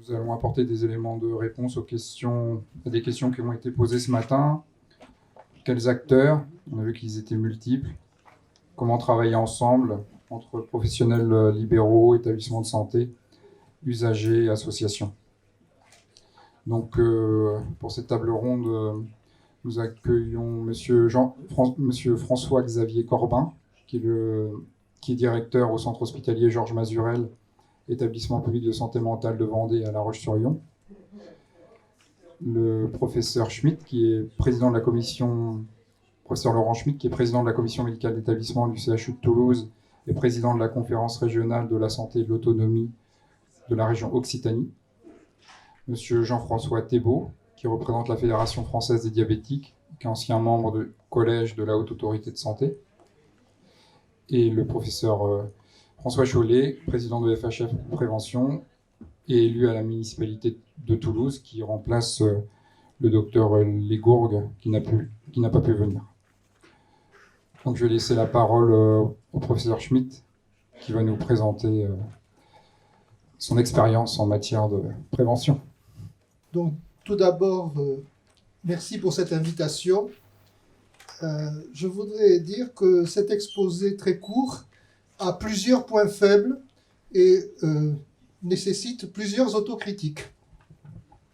Nous allons apporter des éléments de réponse à des questions qui ont été posées ce matin. Quels acteurs? On a vu qu'ils étaient multiples. Comment travailler ensemble entre professionnels libéraux, établissements de santé, usagers et associations. Donc, pour cette table ronde, nous accueillons Monsieur François-Xavier Corbin, qui est directeur au centre hospitalier Georges Mazurel, établissement public de santé mentale de Vendée à La Roche-sur-Yon. Le professeur Schmitt, qui est président de la commission, professeur Laurent Schmitt, qui est président de la commission médicale d'établissement du CHU de Toulouse et président de la conférence régionale de la santé et de l'autonomie de la région Occitanie. Monsieur Jean-François Thébault, qui représente la Fédération française des diabétiques, qui est ancien membre du collège de la Haute Autorité de Santé. Et le professeur François Chollet, président de FHF Prévention, et élu à la municipalité de Toulouse, qui remplace le docteur Légourgue, qui n'a pas pu venir. Donc je vais laisser la parole au professeur Schmitt, qui va nous présenter son expérience en matière de prévention. Donc, tout d'abord, merci pour cette invitation. Je voudrais dire que cet exposé très court a plusieurs points faibles et nécessite plusieurs autocritiques.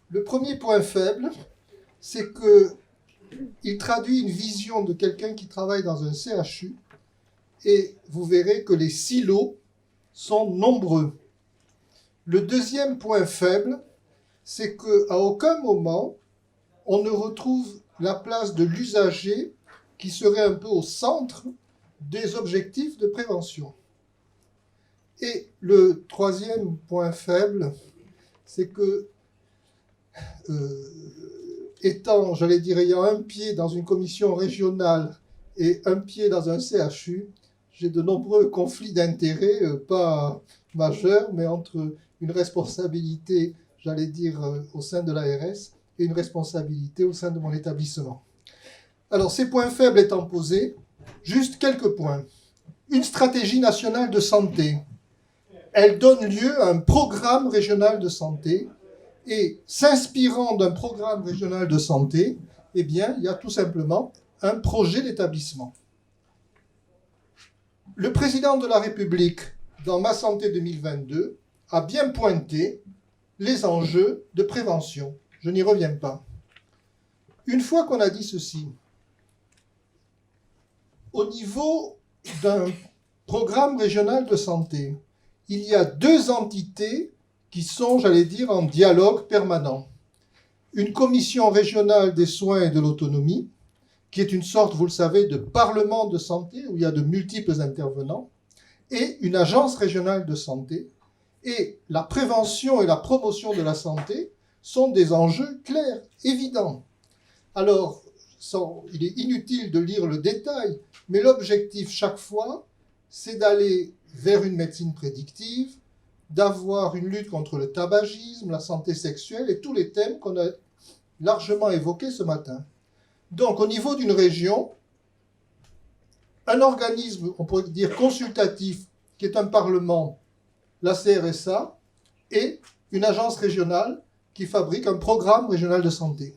Le premier point faible, c'est qu'il traduit une vision de quelqu'un qui travaille dans un CHU et vous verrez que les silos sont nombreux. Le deuxième point faible, c'est qu'à aucun moment, on ne retrouve la place de l'usager qui serait un peu au centre des objectifs de prévention. Et le troisième point faible, c'est que, ayant un pied dans une commission régionale et un pied dans un CHU, j'ai de nombreux conflits d'intérêts, pas majeurs, mais entre une responsabilité, au sein de l'ARS et une responsabilité au sein de mon établissement. Alors, ces points faibles étant posés, juste quelques points. Une stratégie nationale de santé, elle donne lieu à un programme régional de santé, et s'inspirant d'un programme régional de santé, eh bien, il y a tout simplement un projet d'établissement. Le président de la République, dans Ma Santé 2022, a bien pointé les enjeux de prévention. Je n'y reviens pas. Une fois qu'on a dit ceci, au niveau d'un programme régional de santé, il y a deux entités qui sont, en dialogue permanent. Une commission régionale des soins et de l'autonomie, qui est une sorte, vous le savez, de parlement de santé, où il y a de multiples intervenants, et une agence régionale de santé. Et la prévention et la promotion de la santé sont des enjeux clairs, évidents. Alors, il est inutile de lire le détail, mais l'objectif chaque fois, c'est d'aller vers une médecine prédictive, d'avoir une lutte contre le tabagisme, la santé sexuelle et tous les thèmes qu'on a largement évoqués ce matin. Donc, au niveau d'une région, un organisme, on pourrait dire consultatif, qui est un parlement, la CRSA, et une agence régionale qui fabrique un programme régional de santé.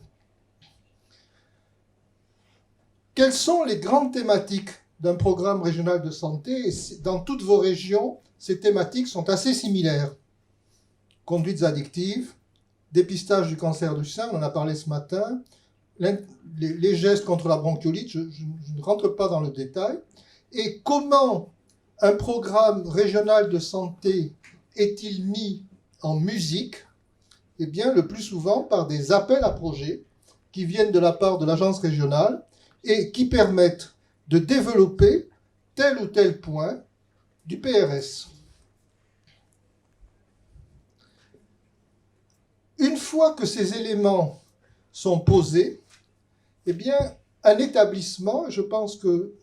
Quelles sont les grandes thématiques d'un programme régional de santé? Dans toutes vos régions, ces thématiques sont assez similaires. Conduites addictives, dépistage du cancer du sein, on en a parlé ce matin, les gestes contre la bronchiolite, je ne rentre pas dans le détail. Et comment un programme régional de santé est-il mis en musique? Eh bien, le plus souvent par des appels à projets qui viennent de la part de l'agence régionale et qui permettent de développer tel ou tel point du PRS. Une fois que ces éléments sont posés, eh bien, un établissement, je pense que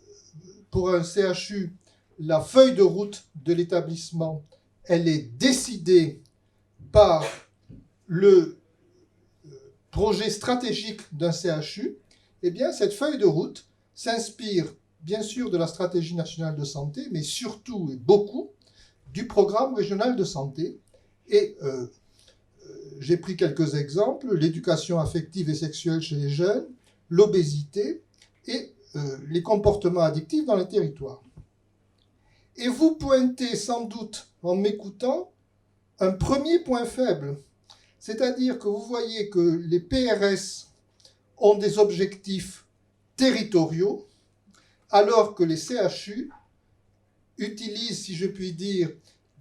pour un CHU, la feuille de route de l'établissement, elle est décidée par le projet stratégique d'un CHU. Eh bien, cette feuille de route s'inspire bien sûr de la stratégie nationale de santé, mais surtout et beaucoup du programme régional de santé. Et J'ai pris quelques exemples, l'éducation affective et sexuelle chez les jeunes, l'obésité et les comportements addictifs dans les territoires. Et vous pointez sans doute, en m'écoutant, un premier point faible. C'est-à-dire que vous voyez que les PRS ont des objectifs territoriaux, alors que les CHU utilisent, si je puis dire,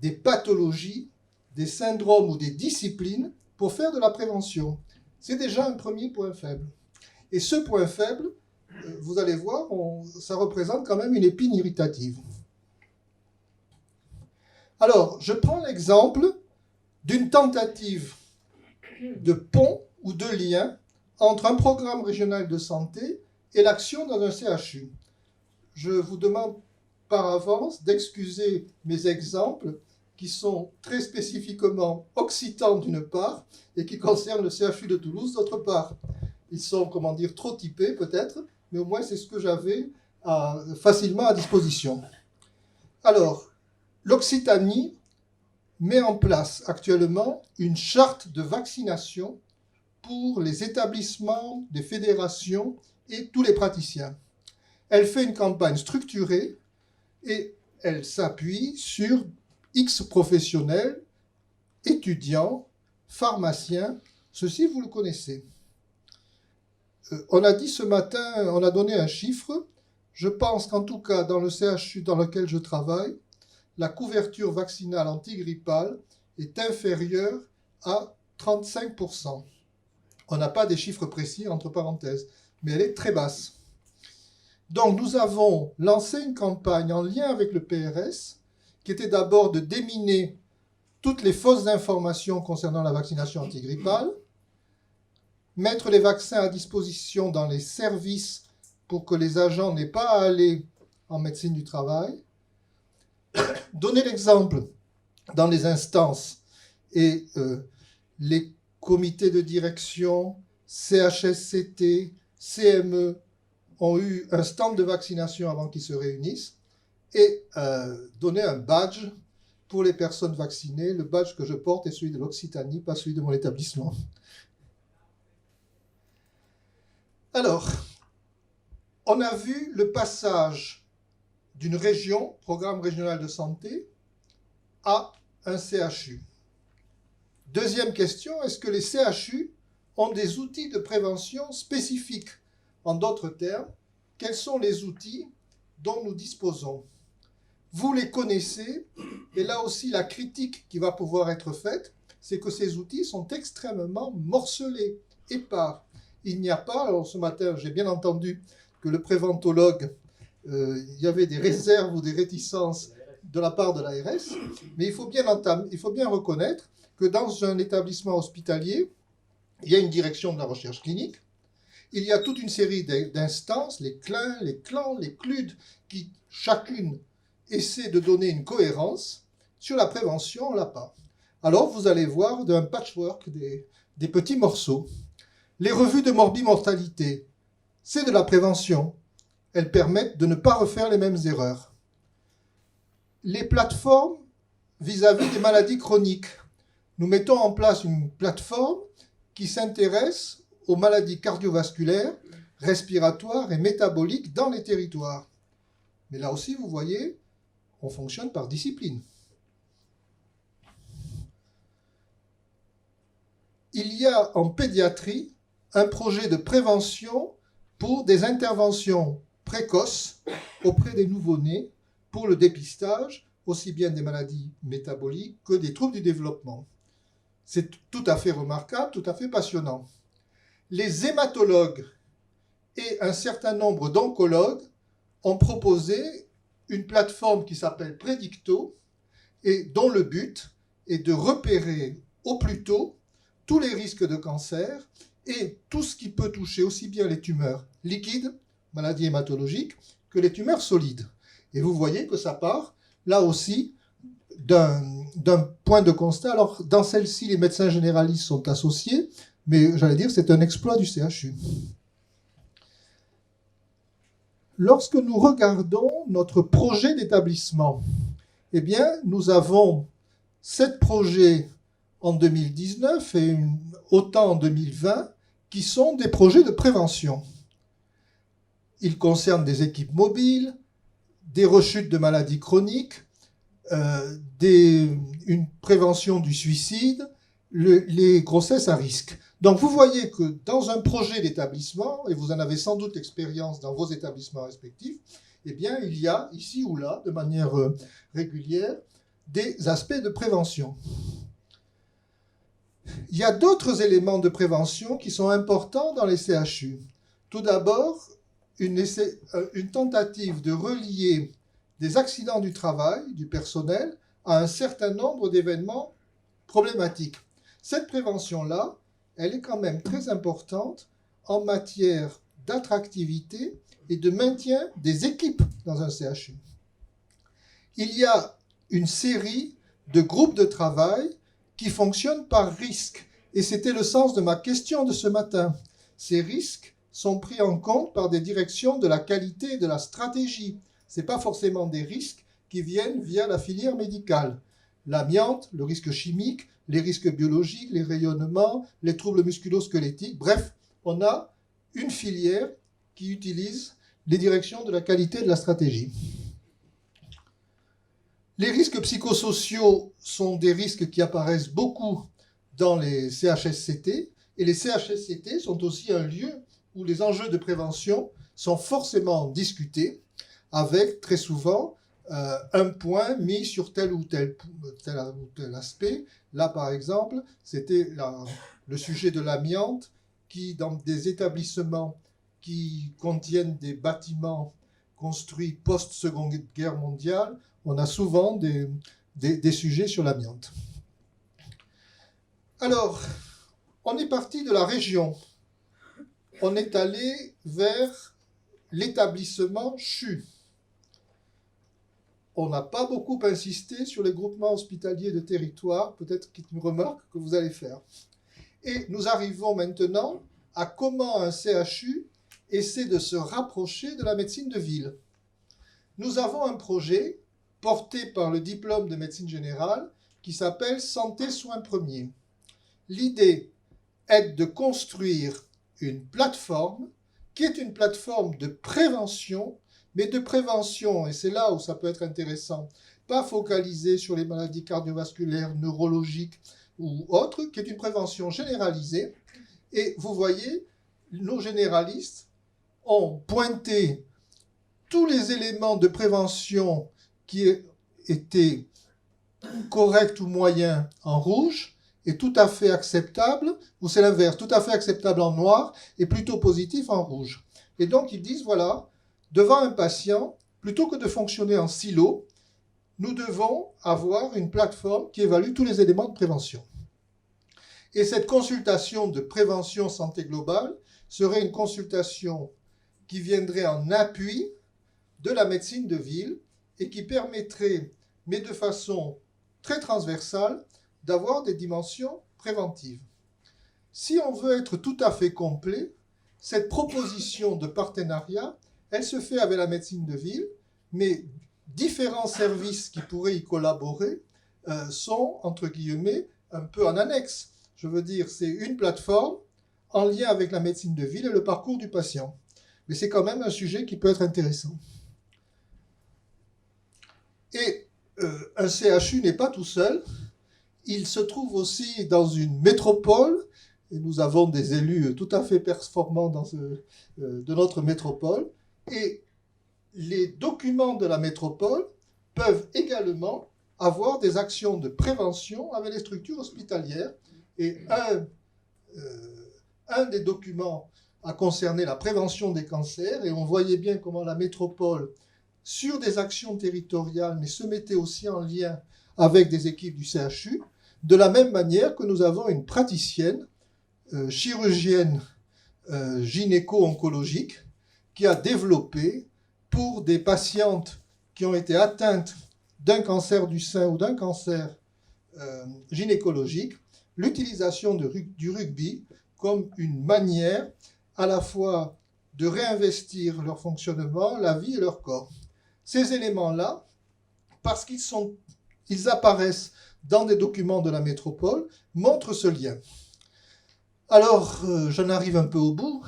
des pathologies, des syndromes ou des disciplines pour faire de la prévention. C'est déjà un premier point faible. Et ce point faible, vous allez voir, ça représente quand même une épine irritative. Alors, je prends l'exemple d'une tentative de pont ou de lien entre un programme régional de santé et l'action dans un CHU. Je vous demande par avance d'excuser mes exemples qui sont très spécifiquement occitans d'une part et qui concernent le CHU de Toulouse d'autre part. Ils sont, comment dire, trop typés peut-être, mais au moins c'est ce que j'avais facilement à disposition. Alors, l'Occitanie met en place actuellement une charte de vaccination pour les établissements des fédérations et tous les praticiens. Elle fait une campagne structurée et elle s'appuie sur X professionnels, étudiants, pharmaciens, ceci vous le connaissez. On a dit ce matin, on a donné un chiffre, je pense qu'en tout cas dans le CHU dans lequel je travaille, la couverture vaccinale antigrippale est inférieure à 35%. On n'a pas des chiffres précis, entre parenthèses, mais elle est très basse. Donc nous avons lancé une campagne en lien avec le PRS, qui était d'abord de déminer toutes les fausses informations concernant la vaccination antigrippale, mettre les vaccins à disposition dans les services pour que les agents n'aient pas à aller en médecine du travail, donner l'exemple dans les instances et les comités de direction, CHSCT, CME ont eu un stand de vaccination avant qu'ils se réunissent et donner un badge pour les personnes vaccinées. Le badge que je porte est celui de l'Occitanie, pas celui de mon établissement. Alors, on a vu le passage d'une région, programme régional de santé, à un CHU. Deuxième question, est-ce que les CHU ont des outils de prévention spécifiques? En d'autres termes, quels sont les outils dont nous disposons? Vous les connaissez, et là aussi la critique qui va pouvoir être faite, c'est que ces outils sont extrêmement morcelés, épars. Il n'y a pas, alors ce matin j'ai bien entendu que le préventologue, il y avait des réserves ou des réticences de la part de l'ARS, mais il faut bien reconnaître que dans un établissement hospitalier, il y a une direction de la recherche clinique, il y a toute une série d'instances, les CLIN, les CLAN, les CLUD, qui chacune essaie de donner une cohérence. Sur la prévention, on l'a pas. Alors vous allez voir d'un patchwork des petits morceaux. Les revues de morbimortalité, c'est de la prévention. Elles permettent de ne pas refaire les mêmes erreurs. Les plateformes vis-à-vis des maladies chroniques. Nous mettons en place une plateforme qui s'intéresse aux maladies cardiovasculaires, respiratoires et métaboliques dans les territoires. Mais là aussi, vous voyez, on fonctionne par discipline. Il y a en pédiatrie un projet de prévention pour des interventions précoces auprès des nouveau-nés pour le dépistage, aussi bien des maladies métaboliques que des troubles du développement. C'est tout à fait remarquable, tout à fait passionnant. Les hématologues et un certain nombre d'oncologues ont proposé une plateforme qui s'appelle Predicto et dont le but est de repérer au plus tôt tous les risques de cancer et tout ce qui peut toucher aussi bien les tumeurs liquides, maladies hématologiques, que les tumeurs solides. Et vous voyez que ça part, là aussi, d'un point de constat. Alors, dans celle-ci, les médecins généralistes sont associés, mais j'allais dire c'est un exploit du CHU. Lorsque nous regardons notre projet d'établissement, eh bien, nous avons 7 projets en 2019 et autant en 2020 qui sont des projets de prévention. Ils concernent des équipes mobiles, des rechutes de maladies chroniques, une prévention du suicide, les grossesses à risque. Donc vous voyez que dans un projet d'établissement, et vous en avez sans doute l'expérience dans vos établissements respectifs, eh bien il y a ici ou là, de manière régulière, des aspects de prévention. Il y a d'autres éléments de prévention qui sont importants dans les CHU. Tout d'abord, une tentative de relier des accidents du travail, du personnel, à un certain nombre d'événements problématiques. Cette prévention-là, elle est quand même très importante en matière d'attractivité et de maintien des équipes dans un CHU. Il y a une série de groupes de travail qui fonctionnent par risque. Et c'était le sens de ma question de ce matin. Ces risques sont pris en compte par des directions de la qualité et de la stratégie. Ce n'est pas forcément des risques qui viennent via la filière médicale. L'amiante, le risque chimique, les risques biologiques, les rayonnements, les troubles musculo-squelettiques. Bref, on a une filière qui utilise les directions de la qualité et de la stratégie. Les risques psychosociaux sont des risques qui apparaissent beaucoup dans les CHSCT, et les CHSCT sont aussi un lieu où les enjeux de prévention sont forcément discutés, avec très souvent un point mis sur tel ou tel aspect. Là, par exemple, c'était le sujet de l'amiante, qui, dans des établissements qui contiennent des bâtiments construits post-Seconde Guerre mondiale, on a souvent des sujets sur l'amiante. Alors, on est parti de la région. On est allé vers l'établissement CHU. On n'a pas beaucoup insisté sur les groupements hospitaliers de territoire, peut-être une remarque que vous allez faire. Et nous arrivons maintenant à comment un CHU essaie de se rapprocher de la médecine de ville. Nous avons un projet porté par le diplôme de médecine générale qui s'appelle Santé Soins Premiers. L'idée est de construire une plateforme qui est une plateforme de prévention, mais de prévention, et c'est là où ça peut être intéressant, pas focalisée sur les maladies cardiovasculaires, neurologiques ou autres, qui est une prévention généralisée. Et vous voyez, nos généralistes ont pointé tous les éléments de prévention qui étaient corrects ou moyens en rouge, et tout à fait acceptable, ou c'est l'inverse, tout à fait acceptable en noir, et plutôt positif en rouge. Et donc ils disent, voilà, devant un patient, plutôt que de fonctionner en silo, nous devons avoir une plateforme qui évalue tous les éléments de prévention. Et cette consultation de prévention santé globale serait une consultation qui viendrait en appui de la médecine de ville et qui permettrait, mais de façon très transversale, d'avoir des dimensions préventives. Si on veut être tout à fait complet, cette proposition de partenariat, elle se fait avec la médecine de ville, mais différents services qui pourraient y collaborer sont, entre guillemets, un peu en annexe. Je veux dire, c'est une plateforme en lien avec la médecine de ville et le parcours du patient. Mais c'est quand même un sujet qui peut être intéressant. Et un CHU n'est pas tout seul. Il se trouve aussi dans une métropole, et nous avons des élus tout à fait performants de notre métropole, et les documents de la métropole peuvent également avoir des actions de prévention avec les structures hospitalières. Et un des documents a concerné la prévention des cancers, et on voyait bien comment la métropole, sur des actions territoriales, mais se mettait aussi en lien avec des équipes du CHU, de la même manière que nous avons une praticienne, chirurgienne gynéco-oncologique, qui a développé pour des patientes qui ont été atteintes d'un cancer du sein ou d'un cancer gynécologique, l'utilisation du rugby comme une manière à la fois de réinvestir leur fonctionnement, la vie et leur corps. Ces éléments-là, parce qu'ils apparaissent dans des documents de la métropole montrent ce lien. Alors, j'en arrive un peu au bout.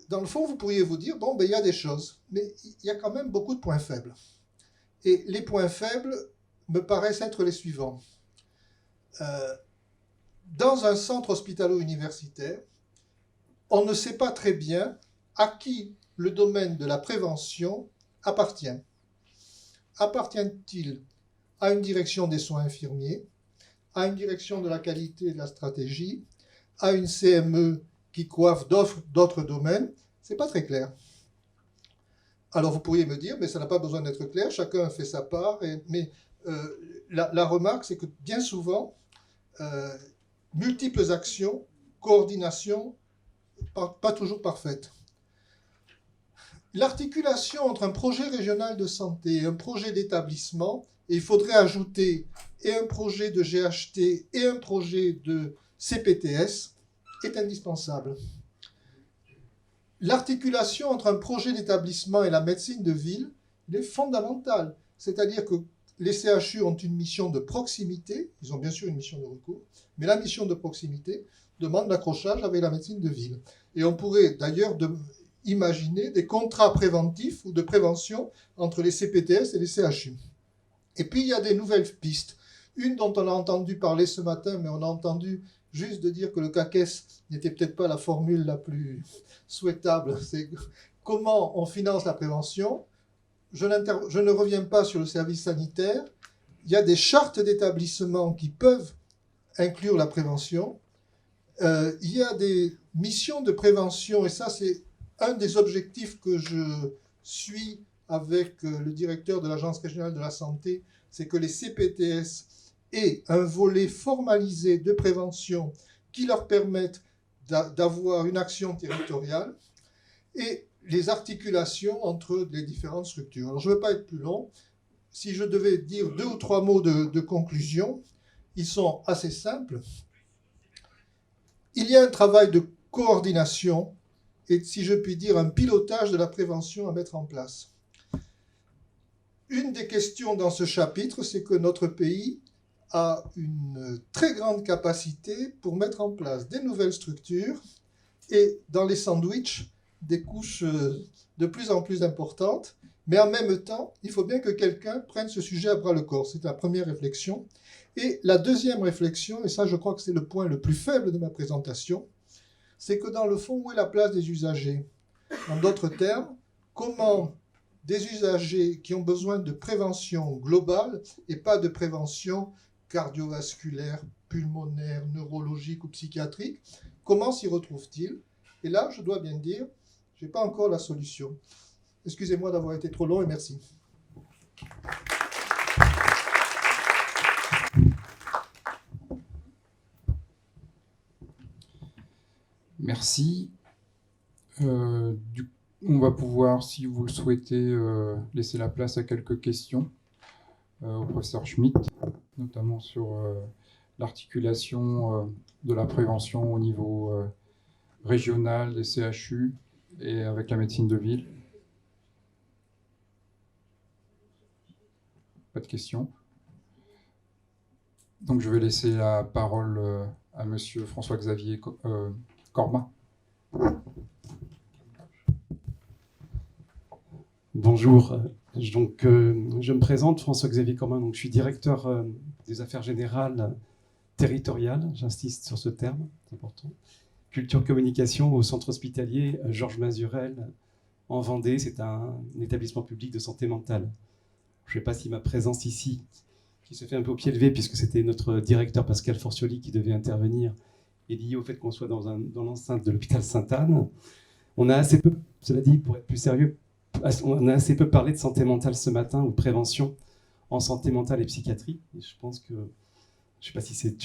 Dans le fond, vous pourriez vous dire, bon, ben, il y a des choses, mais il y a quand même beaucoup de points faibles. Et les points faibles me paraissent être les suivants. Dans un centre hospitalo-universitaire, on ne sait pas très bien à qui le domaine de la prévention appartient. Appartient-il à une direction des soins infirmiers, à une direction de la qualité et de la stratégie, à une CME qui coiffe d'autres domaines? C'est pas très clair. Alors vous pourriez me dire, mais ça n'a pas besoin d'être clair, chacun fait sa part, mais la remarque, c'est que bien souvent, multiples actions, coordination, pas toujours parfaite. L'articulation entre un projet régional de santé et un projet d'établissement, et il faudrait ajouter et un projet de GHT et un projet de CPTS, est indispensable. L'articulation entre un projet d'établissement et la médecine de ville, il est fondamental. C'est-à-dire que les CHU ont une mission de proximité, ils ont bien sûr une mission de recours, mais la mission de proximité demande l'accrochage avec la médecine de ville. Et on pourrait d'ailleurs imaginer des contrats préventifs ou de prévention entre les CPTS et les CHU. Et puis il y a des nouvelles pistes. Une dont on a entendu parler ce matin, mais on a entendu juste de dire que le CAQES n'était peut-être pas la formule la plus souhaitable. C'est comment on finance la prévention. Je ne reviens pas sur le service sanitaire. Il y a des chartes d'établissement qui peuvent inclure la prévention. Il y a des missions de prévention, et ça c'est un des objectifs que je suis avec le directeur de l'Agence régionale de la santé, c'est que les CPTS aient un volet formalisé de prévention qui leur permette d'avoir une action territoriale et les articulations entre les différentes structures. Alors je ne veux pas être plus long. Si je devais dire 2 ou 3 mots de conclusion, ils sont assez simples. Il y a un travail de coordination et, si je puis dire, un pilotage de la prévention à mettre en place. Une des questions dans ce chapitre, c'est que notre pays a une très grande capacité pour mettre en place des nouvelles structures et, dans les sandwichs, des couches de plus en plus importantes. Mais en même temps, il faut bien que quelqu'un prenne ce sujet à bras-le-corps. C'est la première réflexion. Et la deuxième réflexion, et ça je crois que c'est le point le plus faible de ma présentation, c'est que dans le fond, où est la place des usagers? En d'autres termes, comment des usagers qui ont besoin de prévention globale et pas de prévention cardiovasculaire, pulmonaire, neurologique ou psychiatrique, comment s'y retrouvent-ils? Et là, je dois bien dire, je n'ai pas encore la solution. Excusez-moi d'avoir été trop long et merci. Merci. On va pouvoir, si vous le souhaitez, laisser la place à quelques questions au professeur Schmitt, notamment sur l'articulation de la prévention au niveau régional des CHU et avec la médecine de ville. Pas de questions. Donc je vais laisser la parole à monsieur François-Xavier Corma. Bonjour, donc, je me présente, François-Xavier Corma, donc, je suis directeur des affaires générales territoriales, j'insiste sur ce terme, c'est important. Culture communication au centre hospitalier Georges Mazurel en Vendée, c'est un établissement public de santé mentale. Je ne sais pas si ma présence ici, qui se fait un peu au pied levé, puisque c'était notre directeur Pascal Forcioli qui devait intervenir, est liée au fait qu'on soit dans l'enceinte de l'hôpital Sainte-Anne. On a assez peu, cela dit, pour être plus sérieux, on a assez peu parlé de santé mentale ce matin ou de prévention en santé mentale et psychiatrie. Et je pense que, je ne sais pas si c'est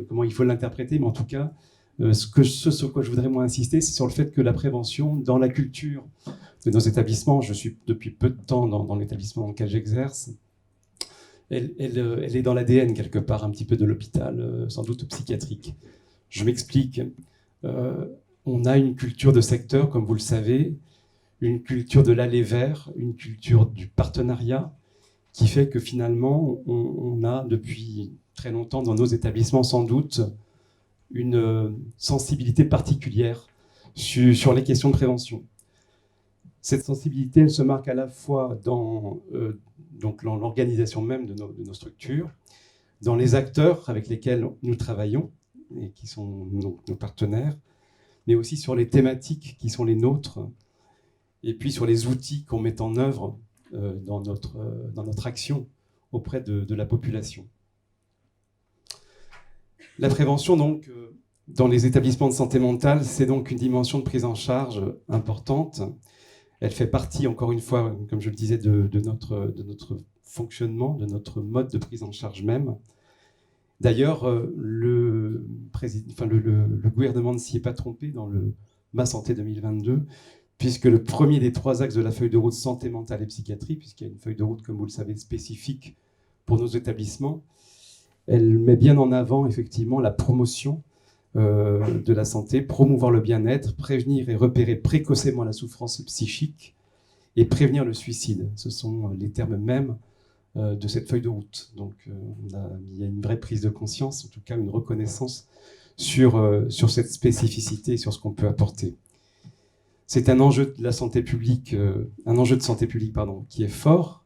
comment il faut l'interpréter, mais en tout cas, ce sur quoi je voudrais moi insister, c'est sur le fait que la prévention, dans la culture de nos établissements, je suis depuis peu de temps dans l'établissement dans lequel j'exerce, elle est dans l'ADN quelque part, un petit peu de l'hôpital, sans doute psychiatrique. Je m'explique. On a une culture de secteur, comme vous le savez, une culture de l'aller vers, une culture du partenariat, qui fait que finalement, on a depuis très longtemps dans nos établissements sans doute une sensibilité particulière sur les questions de prévention. Cette sensibilité, elle se marque à la fois dans l'organisation même de nos structures, dans les acteurs avec lesquels nous travaillons et qui sont nos partenaires, mais aussi sur les thématiques qui sont les nôtres, et puis sur les outils qu'on met en œuvre dans notre action auprès de la population. La prévention, donc, dans les établissements de santé mentale, c'est donc une dimension de prise en charge importante. Elle fait partie, encore une fois, comme je le disais, de notre fonctionnement, de notre mode de prise en charge même. D'ailleurs, le gouvernement ne s'y est pas trompé dans le Ma Santé 2022, puisque le premier des 3 axes de la feuille de route santé mentale et psychiatrie, puisqu'il y a une feuille de route, comme vous le savez, spécifique pour nos établissements, elle met bien en avant, effectivement, la promotion de la santé, promouvoir le bien-être, prévenir et repérer précocement la souffrance psychique et prévenir le suicide. Ce sont les termes mêmes de cette feuille de route. Donc il y a une vraie prise de conscience, en tout cas une reconnaissance sur cette spécificité et sur ce qu'on peut apporter. C'est un enjeu de la santé publique, qui est fort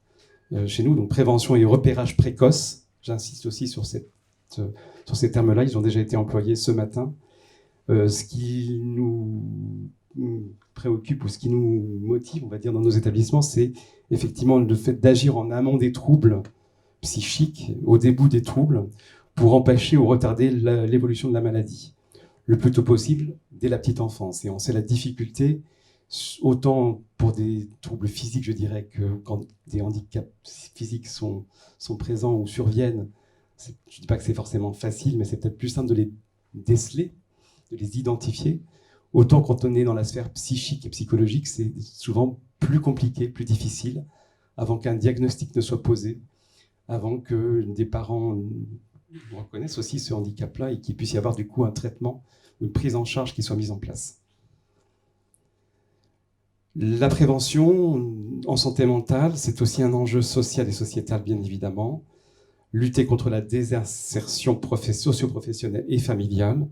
chez nous, donc prévention et repérage précoce. J'insiste aussi sur ces termes-là, ils ont déjà été employés ce matin. Ce qui nous préoccupe ou ce qui nous motive, on va dire, dans nos établissements, c'est effectivement le fait d'agir en amont des troubles psychiques, au début des troubles, pour empêcher ou retarder l'évolution de la maladie, le plus tôt possible, dès la petite enfance. Et on sait la difficulté, autant pour des troubles physiques, je dirais, que quand des handicaps physiques sont présents ou surviennent. Je ne dis pas que c'est forcément facile, mais c'est peut-être plus simple de les déceler, de les identifier. Autant quand on est dans la sphère psychique et psychologique, c'est souvent plus compliqué, plus difficile, avant qu'un diagnostic ne soit posé, avant que des parents reconnaissent aussi ce handicap-là et qu'il puisse y avoir du coup un traitement, une prise en charge qui soit mise en place. La prévention en santé mentale, c'est aussi un enjeu social et sociétal, bien évidemment. Lutter contre la désinsertion socio-professionnelle et familiale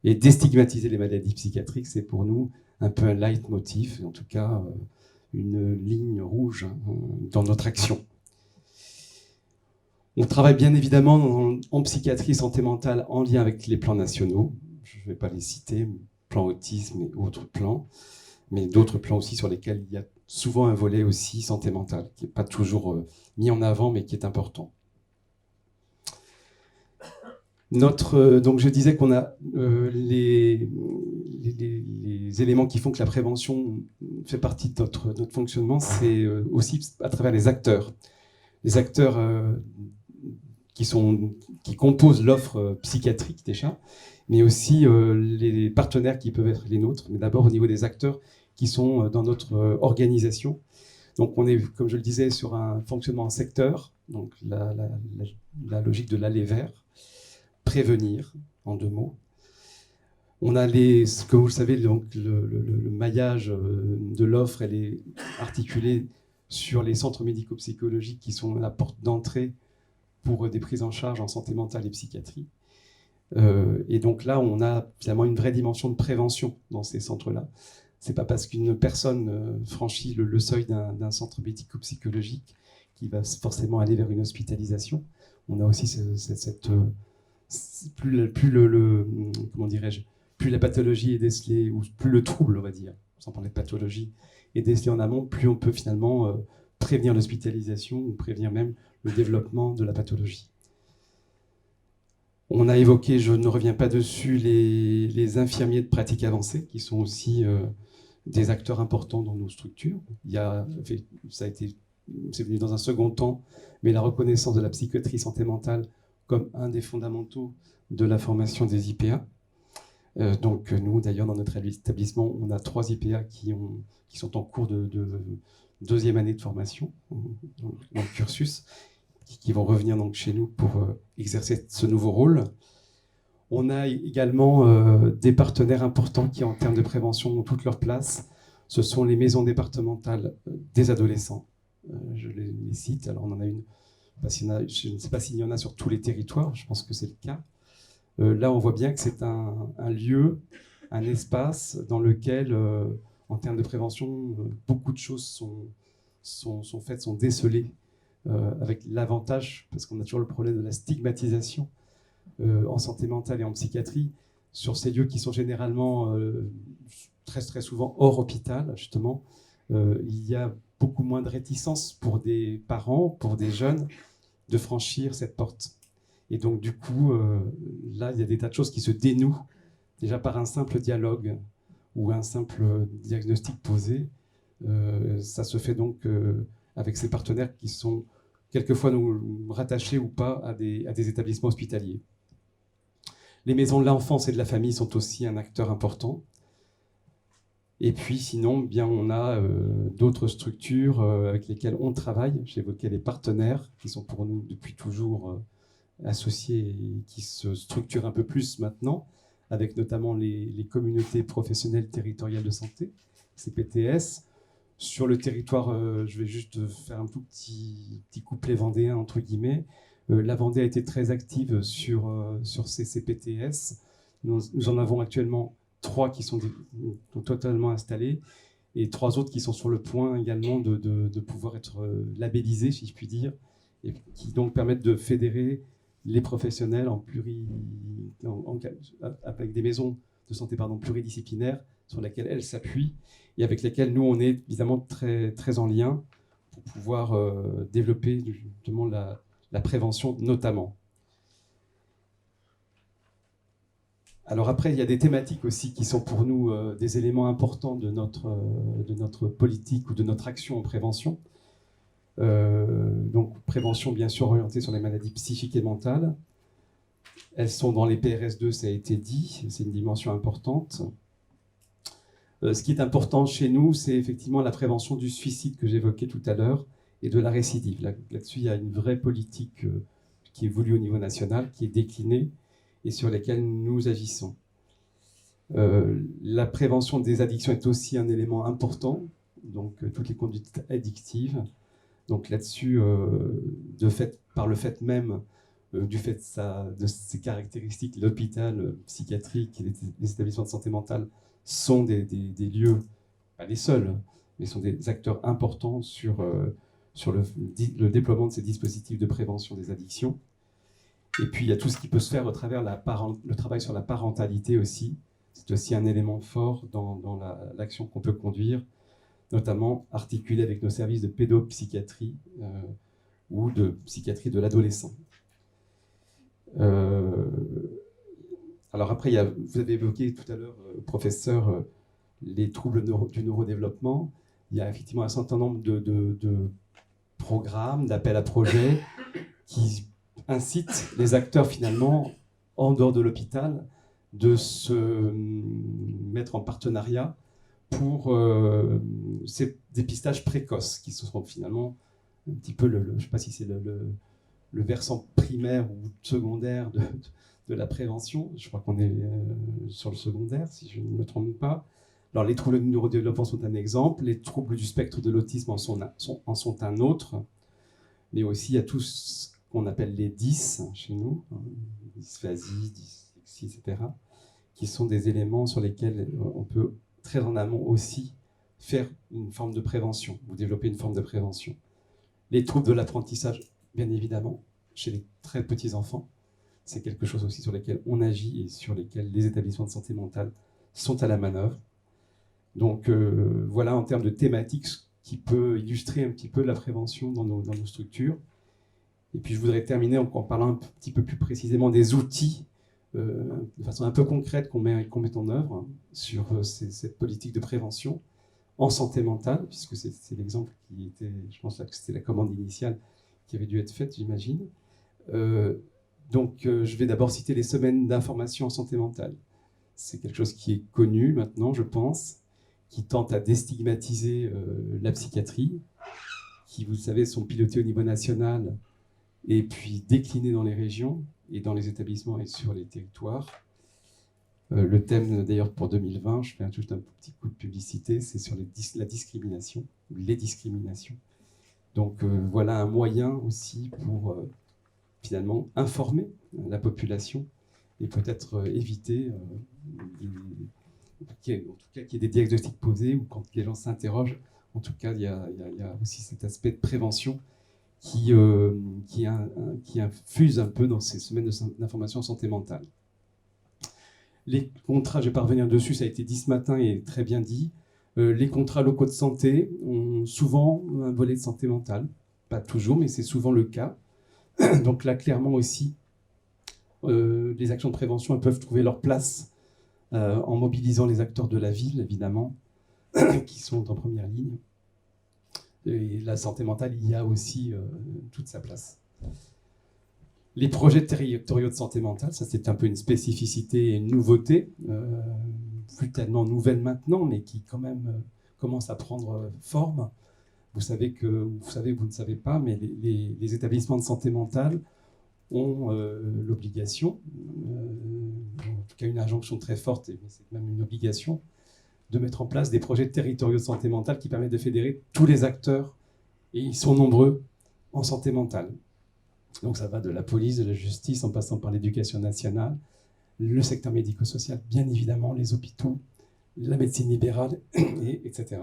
et déstigmatiser les maladies psychiatriques, c'est pour nous un peu un leitmotiv, en tout cas une ligne rouge dans notre action. On travaille bien évidemment en psychiatrie et santé mentale en lien avec les plans nationaux. Je ne vais pas les citer, plan autisme et autres plans, mais d'autres plans aussi sur lesquels il y a souvent un volet aussi santé mentale, qui n'est pas toujours mis en avant, mais qui est important. Donc je disais qu'on a les éléments qui font que la prévention fait partie de notre fonctionnement, c'est aussi à travers les acteurs. Les acteurs qui composent l'offre psychiatrique déjà, mais aussi les partenaires qui peuvent être les nôtres, mais d'abord au niveau des acteurs qui sont dans notre organisation. Donc on est, comme je le disais, sur un fonctionnement en secteur, donc la logique de l'aller vers, prévenir, en 2 mots. On a comme vous le savez, donc le maillage de l'offre, elle est articulée sur les centres médico-psychologiques qui sont la porte d'entrée pour des prises en charge en santé mentale et psychiatrie. Et donc là, on a finalement une vraie dimension de prévention dans ces centres-là. C'est pas parce qu'une personne franchit le seuil d'un centre médico-psychologique qu'il va forcément aller vers une hospitalisation. On a aussi plus la pathologie est décelée, ou plus le trouble, on va dire, sans parler de pathologie, est décelé en amont, plus on peut finalement prévenir l'hospitalisation ou prévenir même le développement de la pathologie. On a évoqué, je ne reviens pas dessus, les infirmiers de pratique avancée, qui sont aussi des acteurs importants dans nos structures. C'est venu dans un second temps, mais la reconnaissance de la psychiatrie santé mentale comme un des fondamentaux de la formation des IPA. Donc nous, d'ailleurs, dans notre établissement, on a 3 IPA qui sont en cours de 2e année de formation dans le cursus, qui vont revenir donc chez nous pour exercer ce nouveau rôle. On a également des partenaires importants qui, en termes de prévention, ont toute leur place. Ce sont les maisons départementales des adolescents. Je les cite. Alors, on en a une Je ne sais pas s'il y en a sur tous les territoires, je pense que c'est le cas. Là, on voit bien que c'est un lieu, un espace dans lequel, en termes de prévention, beaucoup de choses sont faites, sont décelées, avec l'avantage, parce qu'on a toujours le problème de la stigmatisation en santé mentale et en psychiatrie, sur ces lieux qui sont généralement très, très souvent hors hôpital, justement. Il y a beaucoup moins de réticence pour des parents, pour des jeunes, de franchir cette porte. Et donc, du coup, là, il y a des tas de choses qui se dénouent, déjà par un simple dialogue ou un simple diagnostic posé. Ça se fait donc avec ces partenaires qui sont quelquefois nous rattachés ou pas à des établissements hospitaliers. Les maisons de l'enfance et de la famille sont aussi un acteur important. Et puis sinon, bien, on a d'autres structures avec lesquelles on travaille. J'évoquais les partenaires qui sont pour nous depuis toujours associés et qui se structurent un peu plus maintenant, avec notamment les communautés professionnelles territoriales de santé, CPTS. Sur le territoire, je vais juste faire un tout petit couplet vendéen, entre guillemets. La Vendée a été très active sur ces CPTS. Nous en avons actuellement 3 qui sont totalement installés et 3 autres qui sont sur le point également de pouvoir être labellisés, si je puis dire, et qui donc permettent de fédérer les professionnels avec des maisons de santé pluridisciplinaires sur lesquelles elles s'appuient et avec lesquelles nous, on est évidemment très, très en lien pour pouvoir développer justement la prévention notamment. Alors après, il y a des thématiques aussi qui sont pour nous des éléments importants de notre politique ou de notre action en prévention. Donc prévention bien sûr orientée sur les maladies psychiques et mentales. Elles sont dans les PRS2, ça a été dit, c'est une dimension importante. Ce qui est important chez nous, c'est effectivement la prévention du suicide que j'évoquais tout à l'heure et de la récidive. Là-dessus, il y a une vraie politique qui est voulue au niveau national, qui est déclinée et sur lesquelles nous agissons. La prévention des addictions est aussi un élément important, donc toutes les conduites addictives. Donc là-dessus, par le fait même du fait de ses caractéristiques, l'hôpital psychiatrique et les établissements de santé mentale sont des lieux, pas les seuls, mais sont des acteurs importants sur le déploiement de ces dispositifs de prévention des addictions. Et puis il y a tout ce qui peut se faire au travers le travail sur la parentalité aussi. C'est aussi un élément fort dans l'action qu'on peut conduire, notamment articulé avec nos services de pédopsychiatrie ou de psychiatrie de l'adolescent. Alors après, vous avez évoqué tout à l'heure, professeur, les troubles du neurodéveloppement. Il y a effectivement un certain nombre de programmes, d'appels à projets qui incitent les acteurs finalement, en dehors de l'hôpital, de se mettre en partenariat pour ces dépistages précoces qui sont finalement un petit peu, je ne sais pas si c'est le versant primaire ou secondaire de la prévention. Je crois qu'on est sur le secondaire, si je ne me trompe pas. Alors, les troubles du neurodéveloppement sont un exemple, les troubles du spectre de l'autisme en sont un autre, mais aussi il y a tout ce qu'on appelle les DIS chez nous, dysphasie, dyslexie, etc., qui sont des éléments sur lesquels on peut très en amont aussi faire une forme de prévention, ou développer une forme de prévention. Les troubles de l'apprentissage, bien évidemment, chez les très petits enfants, c'est quelque chose aussi sur lequel on agit et sur lesquels les établissements de santé mentale sont à la manœuvre. Donc voilà en termes de thématiques qui peut illustrer un petit peu la prévention dans nos structures. Et puis je voudrais terminer en parlant un petit peu plus précisément des outils de façon un peu concrète qu'on met en œuvre sur cette politique de prévention en santé mentale, puisque c'est l'exemple qui était, je pense que c'était la commande initiale qui avait dû être faite, j'imagine. Donc je vais d'abord citer les semaines d'information en santé mentale. C'est quelque chose qui est connu maintenant, je pense, qui tente à déstigmatiser la psychiatrie, qui, vous le savez, sont pilotées au niveau national et puis déclinées dans les régions et dans les établissements et sur les territoires. Le thème, d'ailleurs, pour 2020, je fais juste un petit coup de publicité, c'est sur la discrimination, ou les discriminations. Donc voilà un moyen aussi pour finalement informer la population et peut-être éviter en tout cas qu'il y ait des diagnostics posés ou quand les gens s'interrogent. En tout cas, il y a aussi cet aspect de prévention qui infuse un peu dans ces semaines d'information en santé mentale. Les contrats, je ne vais pas revenir dessus, ça a été dit ce matin et très bien dit. Les contrats locaux de santé ont souvent un volet de santé mentale. Pas toujours, mais c'est souvent le cas. Donc là, clairement aussi, les actions de prévention elles peuvent trouver leur place en mobilisant les acteurs de la ville, évidemment, qui sont en première ligne. Et la santé mentale, il y a aussi toute sa place. Les projets territoriaux de santé mentale, ça c'est un peu une spécificité et une nouveauté, plus tellement nouvelle maintenant, mais qui quand même commence à prendre forme. Vous savez, vous ne savez pas, mais les établissements de santé mentale ont l'obligation, en tout cas une injonction très forte, mais c'est même une obligation, de mettre en place des projets territoriaux de santé mentale qui permettent de fédérer tous les acteurs, et ils sont nombreux, en santé mentale. Donc ça va de la police, de la justice, en passant par l'éducation nationale, le secteur médico-social, bien évidemment, les hôpitaux, la médecine libérale, etc.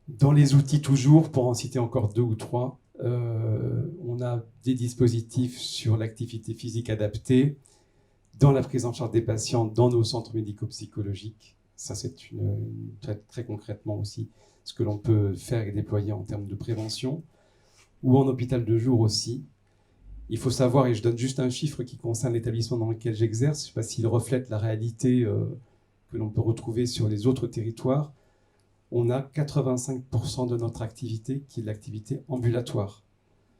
Dans les outils toujours, pour en citer encore 2 ou 3, on a des dispositifs sur l'activité physique adaptée, dans la prise en charge des patients dans nos centres médico-psychologiques. Ça, c'est très concrètement aussi ce que l'on peut faire et déployer en termes de prévention, ou en hôpital de jour aussi. Il faut savoir, et je donne juste un chiffre qui concerne l'établissement dans lequel j'exerce, je ne sais pas s'il reflète la réalité que l'on peut retrouver sur les autres territoires, on a 85% de notre activité qui est de l'activité ambulatoire.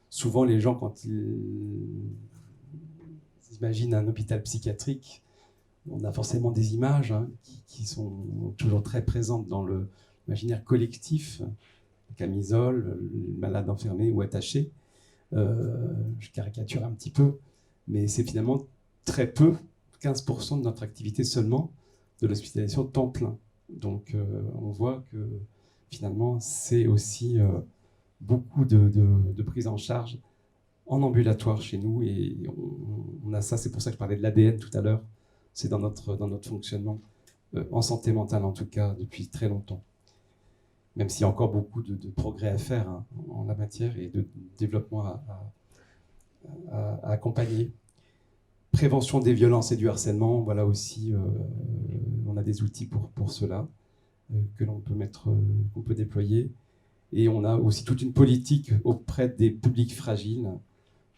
Souvent, les gens, quand ils imaginent un hôpital psychiatrique, on a forcément des images qui sont toujours très présentes dans l'imaginaire collectif. Camisole, malade enfermé ou attaché. Je caricature un petit peu, mais c'est finalement très peu, 15% de notre activité seulement, de l'hospitalisation temps plein. Donc on voit que finalement c'est aussi beaucoup de prise en charge en ambulatoire chez nous, et on a ça, c'est pour ça que je parlais de l'ADN tout à l'heure, c'est dans notre fonctionnement, en santé mentale en tout cas, depuis très longtemps. Même s'il y a encore beaucoup de progrès à faire en la matière et de développement à accompagner. Prévention des violences et du harcèlement, voilà aussi, on a des outils pour cela que l'on peut déployer. Et on a aussi toute une politique auprès des publics fragiles.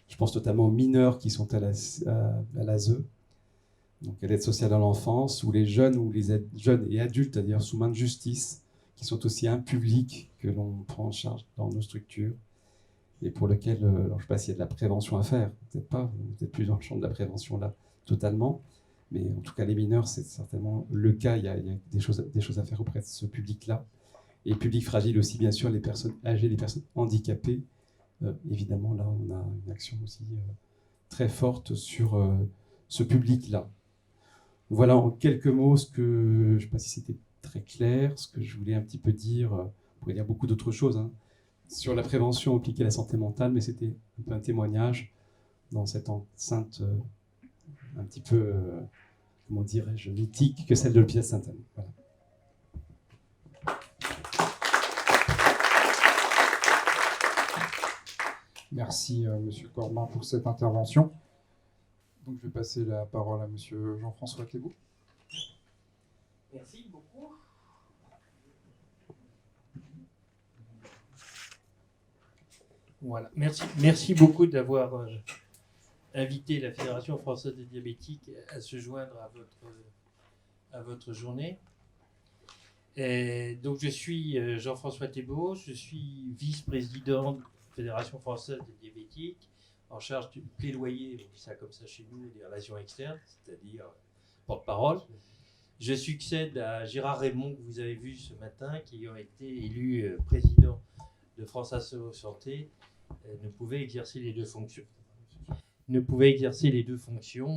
Je pense notamment aux mineurs qui sont à l'ASE, donc à l'aide sociale à l'enfance, ou les jeunes jeunes et adultes, c'est-à-dire sous main de justice, qui sont aussi un public que l'on prend en charge dans nos structures et pour lequel, alors je ne sais pas s'il y a de la prévention à faire, peut-être pas, vous êtes plus dans le champ de la prévention là, totalement, mais en tout cas les mineurs, c'est certainement le cas, il y a des choses à faire auprès de ce public-là. Et public fragile aussi, bien sûr, les personnes âgées, les personnes handicapées. Évidemment, là, on a une action aussi très forte sur ce public-là. Voilà en quelques mots je ne sais pas si c'était très clair, ce que je voulais un petit peu dire. On pourrait dire beaucoup d'autres choses sur la prévention appliquée à la santé mentale, mais c'était un peu un témoignage dans cette enceinte un petit peu, comment dirais-je, mythique que celle de l'hôpital Sainte-Anne. Voilà. Merci, Monsieur Corbin, pour cette intervention. Donc, je vais passer la parole à Monsieur Jean-François Thébault. Merci beaucoup. Voilà, merci beaucoup d'avoir invité la Fédération française des diabétiques à se joindre à votre journée. Et donc, je suis Jean-François Thébault, je suis vice-président de la Fédération française des diabétiques, en charge du plaidoyer, on dit ça comme ça chez nous, des relations externes, c'est-à-dire porte-parole. Je succède à Gérard Raymond, que vous avez vu ce matin, qui a été élu président de France Asso Santé, ne pouvait exercer les deux fonctions.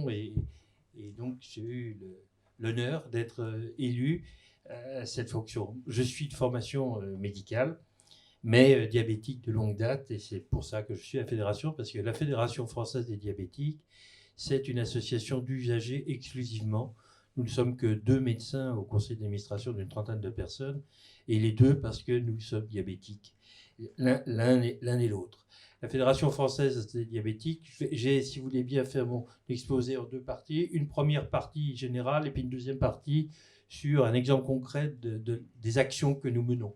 Et donc j'ai eu l'honneur d'être élu à cette fonction. Je suis de formation médicale mais diabétique de longue date, et c'est pour ça que je suis à la fédération, parce que la Fédération française des diabétiques, c'est une association d'usagers exclusivement. Nous ne sommes que 2 médecins au conseil d'administration d'une 30aine de personnes, et les 2 parce que nous sommes diabétiques, l'un et l'autre. La Fédération française des diabétiques, j'ai, si vous voulez bien, faire mon exposé en 2 parties. Une première partie générale et puis une deuxième partie sur un exemple concret des actions que nous menons.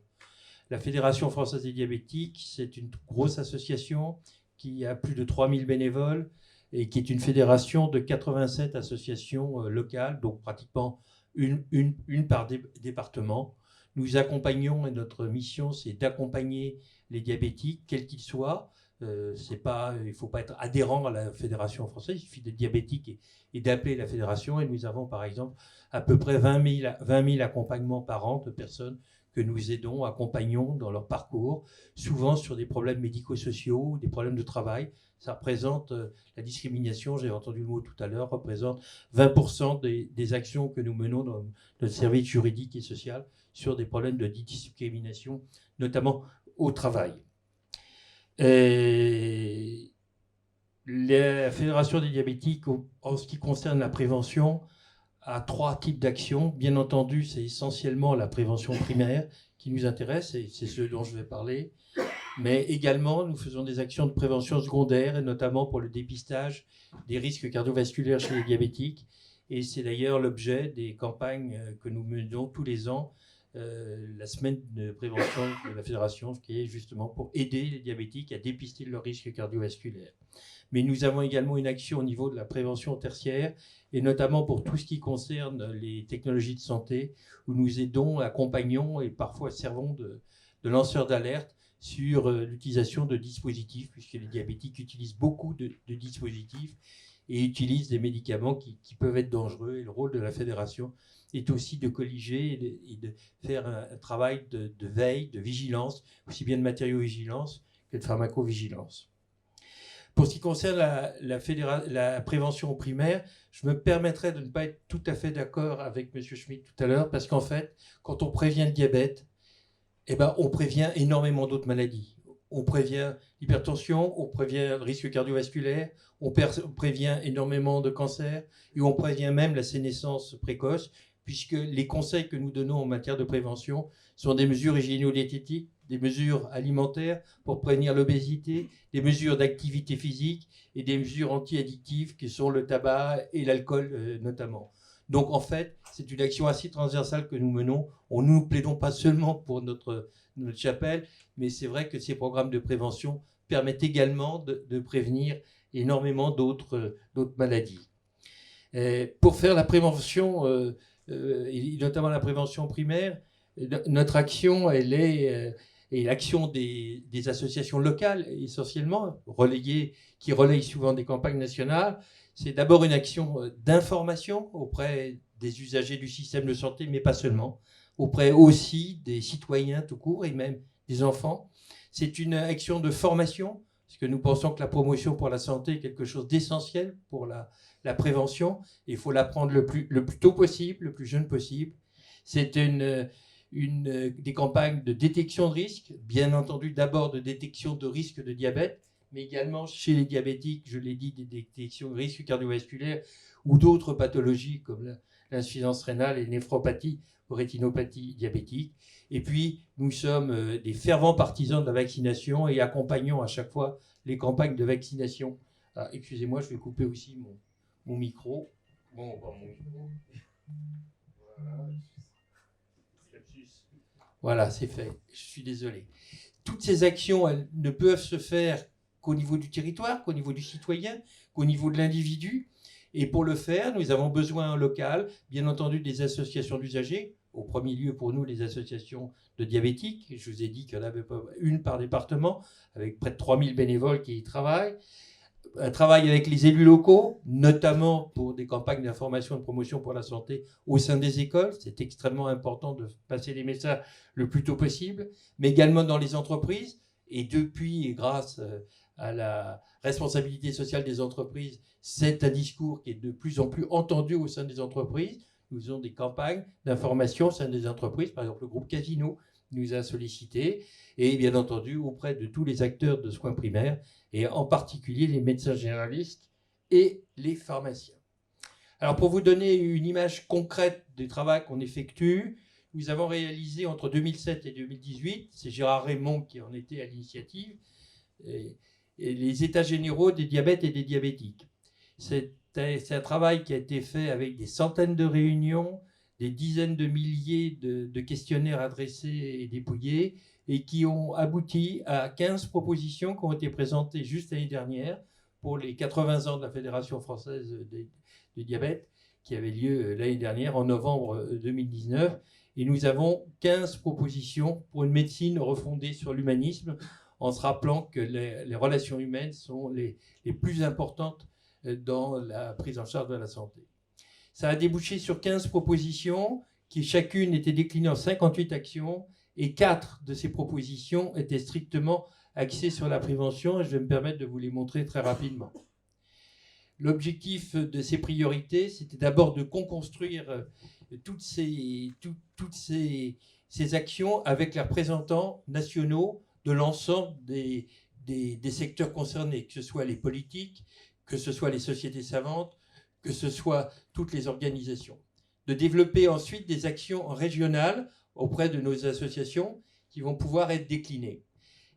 La Fédération française des diabétiques, c'est une grosse association qui a plus de 3000 bénévoles et qui est une fédération de 87 associations locales, donc pratiquement une par département. Nous accompagnons, et notre mission, c'est d'accompagner les diabétiques, quels qu'ils soient. Il ne faut pas être adhérent à la Fédération française, il suffit d'être diabétique et d'appeler la Fédération. Et nous avons, par exemple, à peu près 20 000 accompagnements par an de personnes que nous aidons, accompagnons dans leur parcours, souvent sur des problèmes médico-sociaux, des problèmes de travail. Ça représente, la discrimination, j'ai entendu le mot tout à l'heure, représente 20% des actions que nous menons dans notre service juridique et social sur des problèmes de discrimination, notamment au travail. Et la Fédération des diabétiques, en ce qui concerne la prévention, a 3 types d'actions. Bien entendu, c'est essentiellement la prévention primaire qui nous intéresse, et c'est ce dont je vais parler. Mais également, nous faisons des actions de prévention secondaire, et notamment pour le dépistage des risques cardiovasculaires chez les diabétiques. Et c'est d'ailleurs l'objet des campagnes que nous menons tous les ans, la semaine de prévention de la Fédération, qui est justement pour aider les diabétiques à dépister leurs risques cardiovasculaires. Mais nous avons également une action au niveau de la prévention tertiaire, et notamment pour tout ce qui concerne les technologies de santé, où nous aidons, accompagnons et parfois servons de lanceurs d'alerte sur l'utilisation de dispositifs, puisque les diabétiques utilisent beaucoup de dispositifs et utilisent des médicaments qui peuvent être dangereux. Et le rôle de la fédération est aussi de colliger et de faire un travail de veille, de vigilance, aussi bien de matériaux-vigilance que de pharmacovigilance. Pour ce qui concerne la prévention primaire, je me permettrai de ne pas être tout à fait d'accord avec M. Schmitt tout à l'heure, parce qu'en fait, quand on prévient le diabète, eh ben, on prévient énormément d'autres maladies. On prévient l'hypertension, on prévient le risque cardiovasculaire, on prévient énormément de cancers, et on prévient même la sénescence précoce, puisque les conseils que nous donnons en matière de prévention sont des mesures hygiéno-diététiques, des mesures alimentaires pour prévenir l'obésité, des mesures d'activité physique et des mesures anti-addictives qui sont le tabac et l'alcool notamment. Donc en fait, c'est une action assez transversale que nous menons. Nous ne plaidons pas seulement pour notre chapelle, mais c'est vrai que ces programmes de prévention permettent également de prévenir énormément d'autres maladies. Pour faire la prévention, et notamment la prévention primaire, notre action, elle est et l'action des associations locales, essentiellement, qui relayent souvent des campagnes nationales. C'est d'abord une action d'information auprès des usagers du système de santé, mais pas seulement, auprès aussi des citoyens tout court et même des enfants. C'est une action de formation, parce que nous pensons que la promotion pour la santé est quelque chose d'essentiel pour la prévention. Il faut l'apprendre le plus tôt possible, le plus jeune possible. C'est des campagnes de détection de risques, bien entendu d'abord de détection de risques de diabète, mais également chez les diabétiques, je l'ai dit, des détections de risques cardiovasculaires ou d'autres pathologies comme l'insuffisance rénale et néphropathie ou rétinopathie diabétique. Et puis, nous sommes des fervents partisans de la vaccination et accompagnons à chaque fois les campagnes de vaccination. Ah, excusez-moi, je vais couper aussi mon micro. Bon, mon micro. Voilà, c'est fait. Je suis désolé. Toutes ces actions, elles ne peuvent se faire qu'au niveau du territoire, qu'au niveau du citoyen, qu'au niveau de l'individu. Et pour le faire, nous avons besoin local, bien entendu, des associations d'usagers. Au premier lieu, pour nous, les associations de diabétiques. Je vous ai dit qu'il y en avait une par département, avec près de 3000 bénévoles qui y travaillent. Un travail avec les élus locaux, notamment pour des campagnes d'information et de promotion pour la santé au sein des écoles. C'est extrêmement important de passer les messages le plus tôt possible, mais également dans les entreprises. Et depuis, et grâce à la responsabilité sociale des entreprises, c'est un discours qui est de plus en plus entendu au sein des entreprises. Nous faisons des campagnes d'information au sein des entreprises, par exemple le groupe Casino, nous a sollicités, et bien entendu auprès de tous les acteurs de soins primaires, et en particulier les médecins généralistes et les pharmaciens. Alors pour vous donner une image concrète du travail qu'on effectue, nous avons réalisé entre 2007 et 2018, c'est Gérard Raymond qui en était à l'initiative, les états généraux des diabètes et des diabétiques. C'est un travail qui a été fait avec des centaines de réunions, des dizaines de milliers de questionnaires adressés et dépouillés, et qui ont abouti à 15 propositions qui ont été présentées juste l'année dernière pour les 80 ans de la Fédération française du diabète, qui avait lieu l'année dernière, en novembre 2019. Et nous avons 15 propositions pour une médecine refondée sur l'humanisme, en se rappelant que les relations humaines sont les plus importantes dans la prise en charge de la santé. Ça a débouché sur 15 propositions qui chacune était déclinée en 58 actions, et 4 de ces propositions étaient strictement axées sur la prévention, et je vais me permettre de vous les montrer très rapidement. L'objectif de ces priorités, c'était d'abord de construire toutes ces actions avec les représentants nationaux de l'ensemble des secteurs concernés, que ce soit les politiques, que ce soit les sociétés savantes, que ce soit toutes les organisations. De développer ensuite des actions régionales auprès de nos associations qui vont pouvoir être déclinées.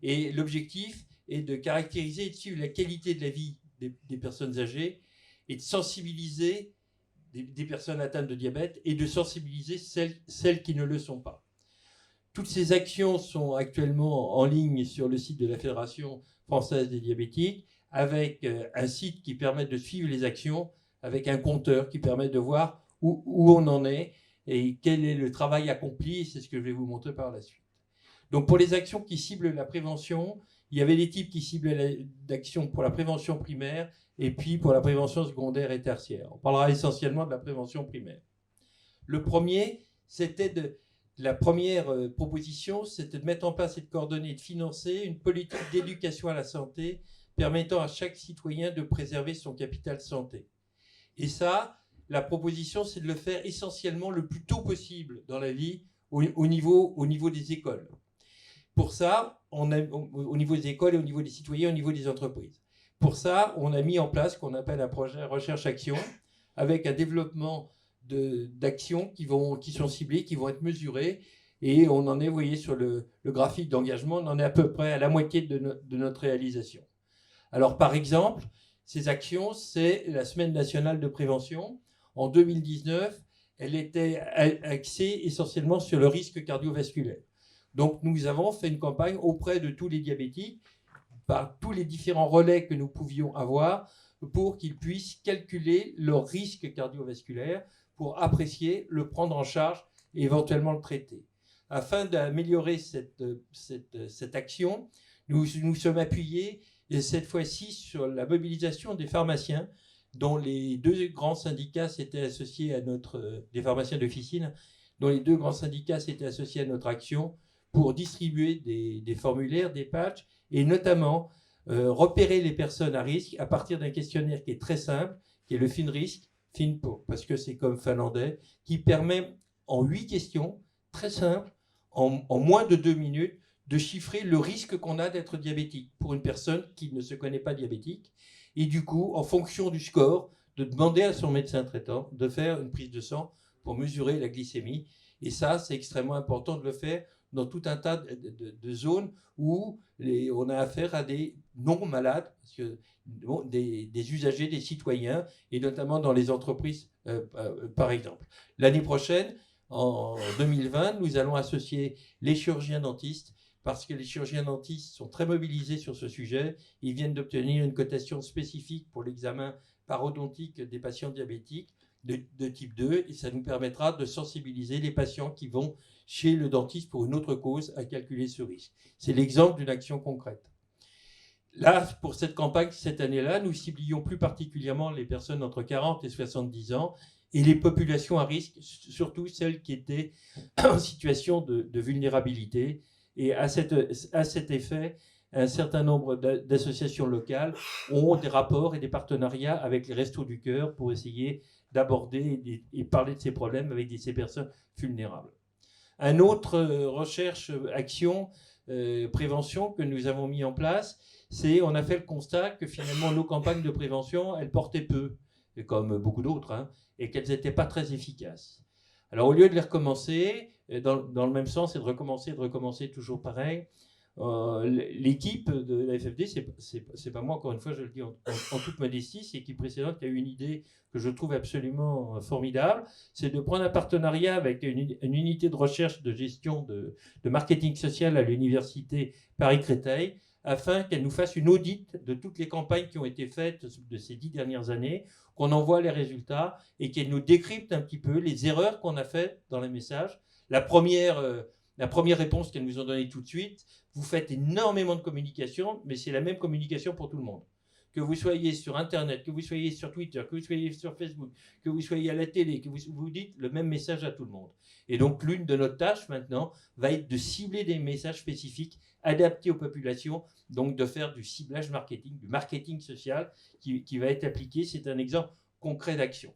Et l'objectif est de caractériser et de suivre la qualité de la vie des personnes âgées et de sensibiliser des personnes atteintes de diabète et de sensibiliser celles qui ne le sont pas. Toutes ces actions sont actuellement en ligne sur le site de la Fédération française des diabétiques, avec un site qui permet de suivre les actions, avec un compteur qui permet de voir où on en est et quel est le travail accompli. C'est ce que je vais vous montrer par la suite. Donc pour les actions qui ciblent la prévention, il y avait des types qui ciblaient d'actions pour la prévention primaire et puis pour la prévention secondaire et tertiaire. On parlera essentiellement de la prévention primaire. Le premier, la première proposition, c'était de mettre en place et de coordonner et de financer une politique d'éducation à la santé permettant à chaque citoyen de préserver son capital santé. Et ça, la proposition, c'est de le faire essentiellement le plus tôt possible dans la vie au niveau des écoles. Pour ça, au niveau des écoles et au niveau des citoyens, au niveau des entreprises. Pour ça, on a mis en place ce qu'on appelle un projet recherche-action avec un développement d'actions qui sont ciblées, qui vont être mesurées. Et on en est, vous voyez, sur le graphique d'engagement, on en est à peu près à la moitié de notre réalisation. Alors, par exemple, ces actions, c'est la Semaine nationale de prévention. En 2019, elle était axée essentiellement sur le risque cardiovasculaire. Donc, nous avons fait une campagne auprès de tous les diabétiques, par tous les différents relais que nous pouvions avoir, pour qu'ils puissent calculer leur risque cardiovasculaire, pour apprécier, le prendre en charge et éventuellement le traiter. Afin d'améliorer cette action, nous sommes appuyés, et cette fois-ci, sur la mobilisation des pharmaciens, dont les deux grands syndicats s'étaient associés à des pharmaciens d'officine, dont les deux grands syndicats s'étaient associés à notre action pour distribuer des formulaires, des patchs, et notamment repérer les personnes à risque à partir d'un questionnaire qui est très simple, qui est le FINRISK, FINPO, parce que c'est comme finlandais, qui permet en 8 questions, très simples, en moins de 2 minutes, de chiffrer le risque qu'on a d'être diabétique pour une personne qui ne se connaît pas diabétique. Et du coup, en fonction du score, de demander à son médecin traitant de faire une prise de sang pour mesurer la glycémie. Et ça, c'est extrêmement important de le faire dans tout un tas de zones où on a affaire à des non-malades, parce que, des usagers, des citoyens, et notamment dans les entreprises, par exemple. L'année prochaine, en 2020, nous allons associer les chirurgiens dentistes, parce que les chirurgiens dentistes sont très mobilisés sur ce sujet. Ils viennent d'obtenir une cotation spécifique pour l'examen parodontique des patients diabétiques de type 2, et ça nous permettra de sensibiliser les patients qui vont chez le dentiste pour une autre cause à calculer ce risque. C'est l'exemple d'une action concrète. Là, pour cette campagne, cette année-là, nous ciblions plus particulièrement les personnes entre 40 et 70 ans et les populations à risque, surtout celles qui étaient en situation de vulnérabilité. Et à cet effet, un certain nombre d'associations locales ont des rapports et des partenariats avec les Restos du Cœur pour essayer d'aborder et parler de ces problèmes avec ces personnes vulnérables. Un autre recherche, action, prévention que nous avons mis en place, on a fait le constat que finalement nos campagnes de prévention, elles portaient peu, comme beaucoup d'autres, hein, et qu'elles n'étaient pas très efficaces. Alors au lieu de les recommencer, dans le même sens, et de recommencer toujours pareil, l'équipe de la FFD, c'est pas moi, encore une fois, je le dis en toute modestie, c'est l'équipe précédente qui a eu une idée que je trouve absolument formidable, c'est de prendre un partenariat avec une unité de recherche de gestion de marketing social à l'université Paris-Créteil, afin qu'elle nous fasse une audit de toutes les campagnes qui ont été faites de ces 10 dernières années, qu'on envoie les résultats et qu'elle nous décrypte un petit peu les erreurs qu'on a faites dans les messages. La première réponse qu'elles nous ont donnée tout de suite, vous faites énormément de communication, mais c'est la même communication pour tout le monde. Que vous soyez sur Internet, que vous soyez sur Twitter, que vous soyez sur Facebook, que vous soyez à la télé, que vous dites le même message à tout le monde. Et donc, l'une de nos tâches maintenant va être de cibler des messages spécifiques adaptés aux populations, donc de faire du ciblage marketing, du marketing social qui va être appliqué. C'est un exemple concret d'action.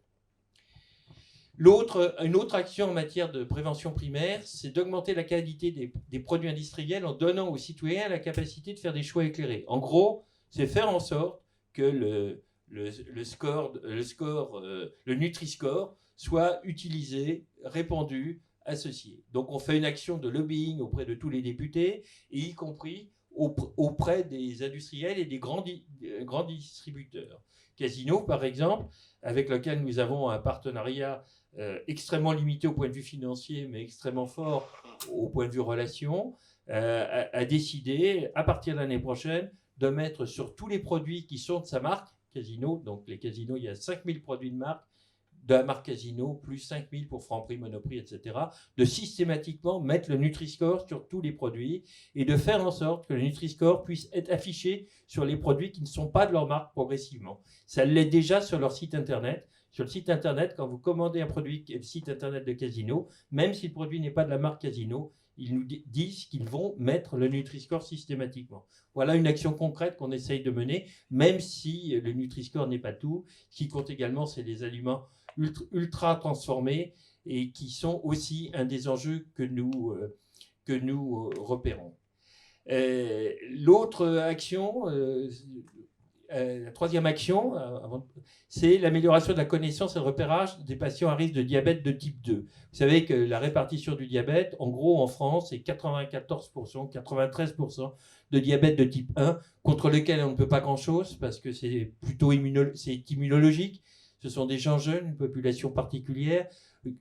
Une autre action en matière de prévention primaire, c'est d'augmenter la qualité des produits industriels en donnant aux citoyens la capacité de faire des choix éclairés. En gros, c'est faire en sorte que le Nutri-Score soit utilisé, répandu, associé. Donc on fait une action de lobbying auprès de tous les députés, et y compris auprès des industriels et des grands distributeurs. Casino, par exemple, avec lequel nous avons un partenariat extrêmement limité au point de vue financier, mais extrêmement fort au point de vue relation, a décidé, à partir de l'année prochaine, de mettre sur tous les produits qui sont de sa marque, Casino, donc les Casinos, il y a 5000 produits de marque, de la marque Casino, plus 5000 pour Franprix, Monoprix, etc., de systématiquement mettre le Nutri-Score sur tous les produits et de faire en sorte que le Nutri-Score puisse être affiché sur les produits qui ne sont pas de leur marque progressivement. Ça l'est déjà sur leur site Internet. Sur le site Internet, quand vous commandez un produit qui est le site Internet de Casino, même si le produit n'est pas de la marque Casino, ils nous disent qu'ils vont mettre le Nutri-Score systématiquement. Voilà une action concrète qu'on essaye de mener, même si le Nutri-Score n'est pas tout. Ce qui compte également, c'est les aliments ultra transformés et qui sont aussi un des enjeux que nous repérons. L'autre action, la troisième action, c'est l'amélioration de la connaissance et le repérage des patients à risque de diabète de type 2. Vous savez que la répartition du diabète, en gros, en France, c'est 94%, 93% de diabète de type 1, contre lequel on ne peut pas grand-chose, parce que c'est plutôt immunologique. Ce sont des gens jeunes, une population particulière,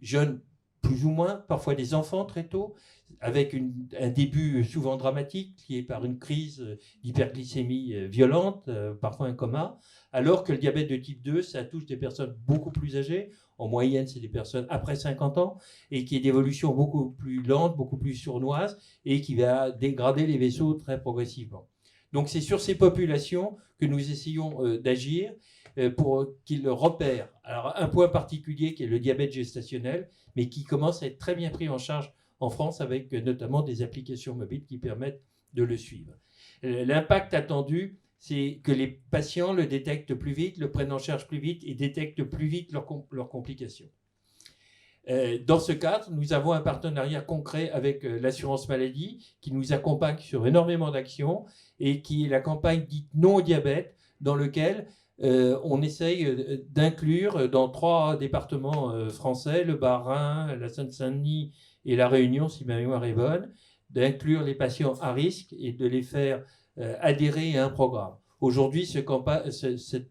jeunes plus ou moins, parfois des enfants très tôt, avec un début souvent dramatique, lié par une crise d'hyperglycémie violente, parfois un coma, alors que le diabète de type 2, ça touche des personnes beaucoup plus âgées. En moyenne, c'est des personnes après 50 ans, et qui est d'évolution beaucoup plus lente, beaucoup plus sournoise, et qui va dégrader les vaisseaux très progressivement. Donc c'est sur ces populations que nous essayons d'agir pour qu'ils repèrent. Alors un point particulier qui est le diabète gestationnel, mais qui commence à être très bien pris en charge en France avec notamment des applications mobiles qui permettent de le suivre. L'impact attendu, c'est que les patients le détectent plus vite, le prennent en charge plus vite et détectent plus vite leurs complications. Dans ce cadre, nous avons un partenariat concret avec l'assurance maladie qui nous accompagne sur énormément d'actions et qui est la campagne dite non au diabète, dans lequel on essaye d'inclure dans 3 départements français, le Bas-Rhin, la Seine-Saint-Denis et la Réunion, si ma mémoire est bonne, d'inclure les patients à risque et de les faire adhérer à un programme. Aujourd'hui, ce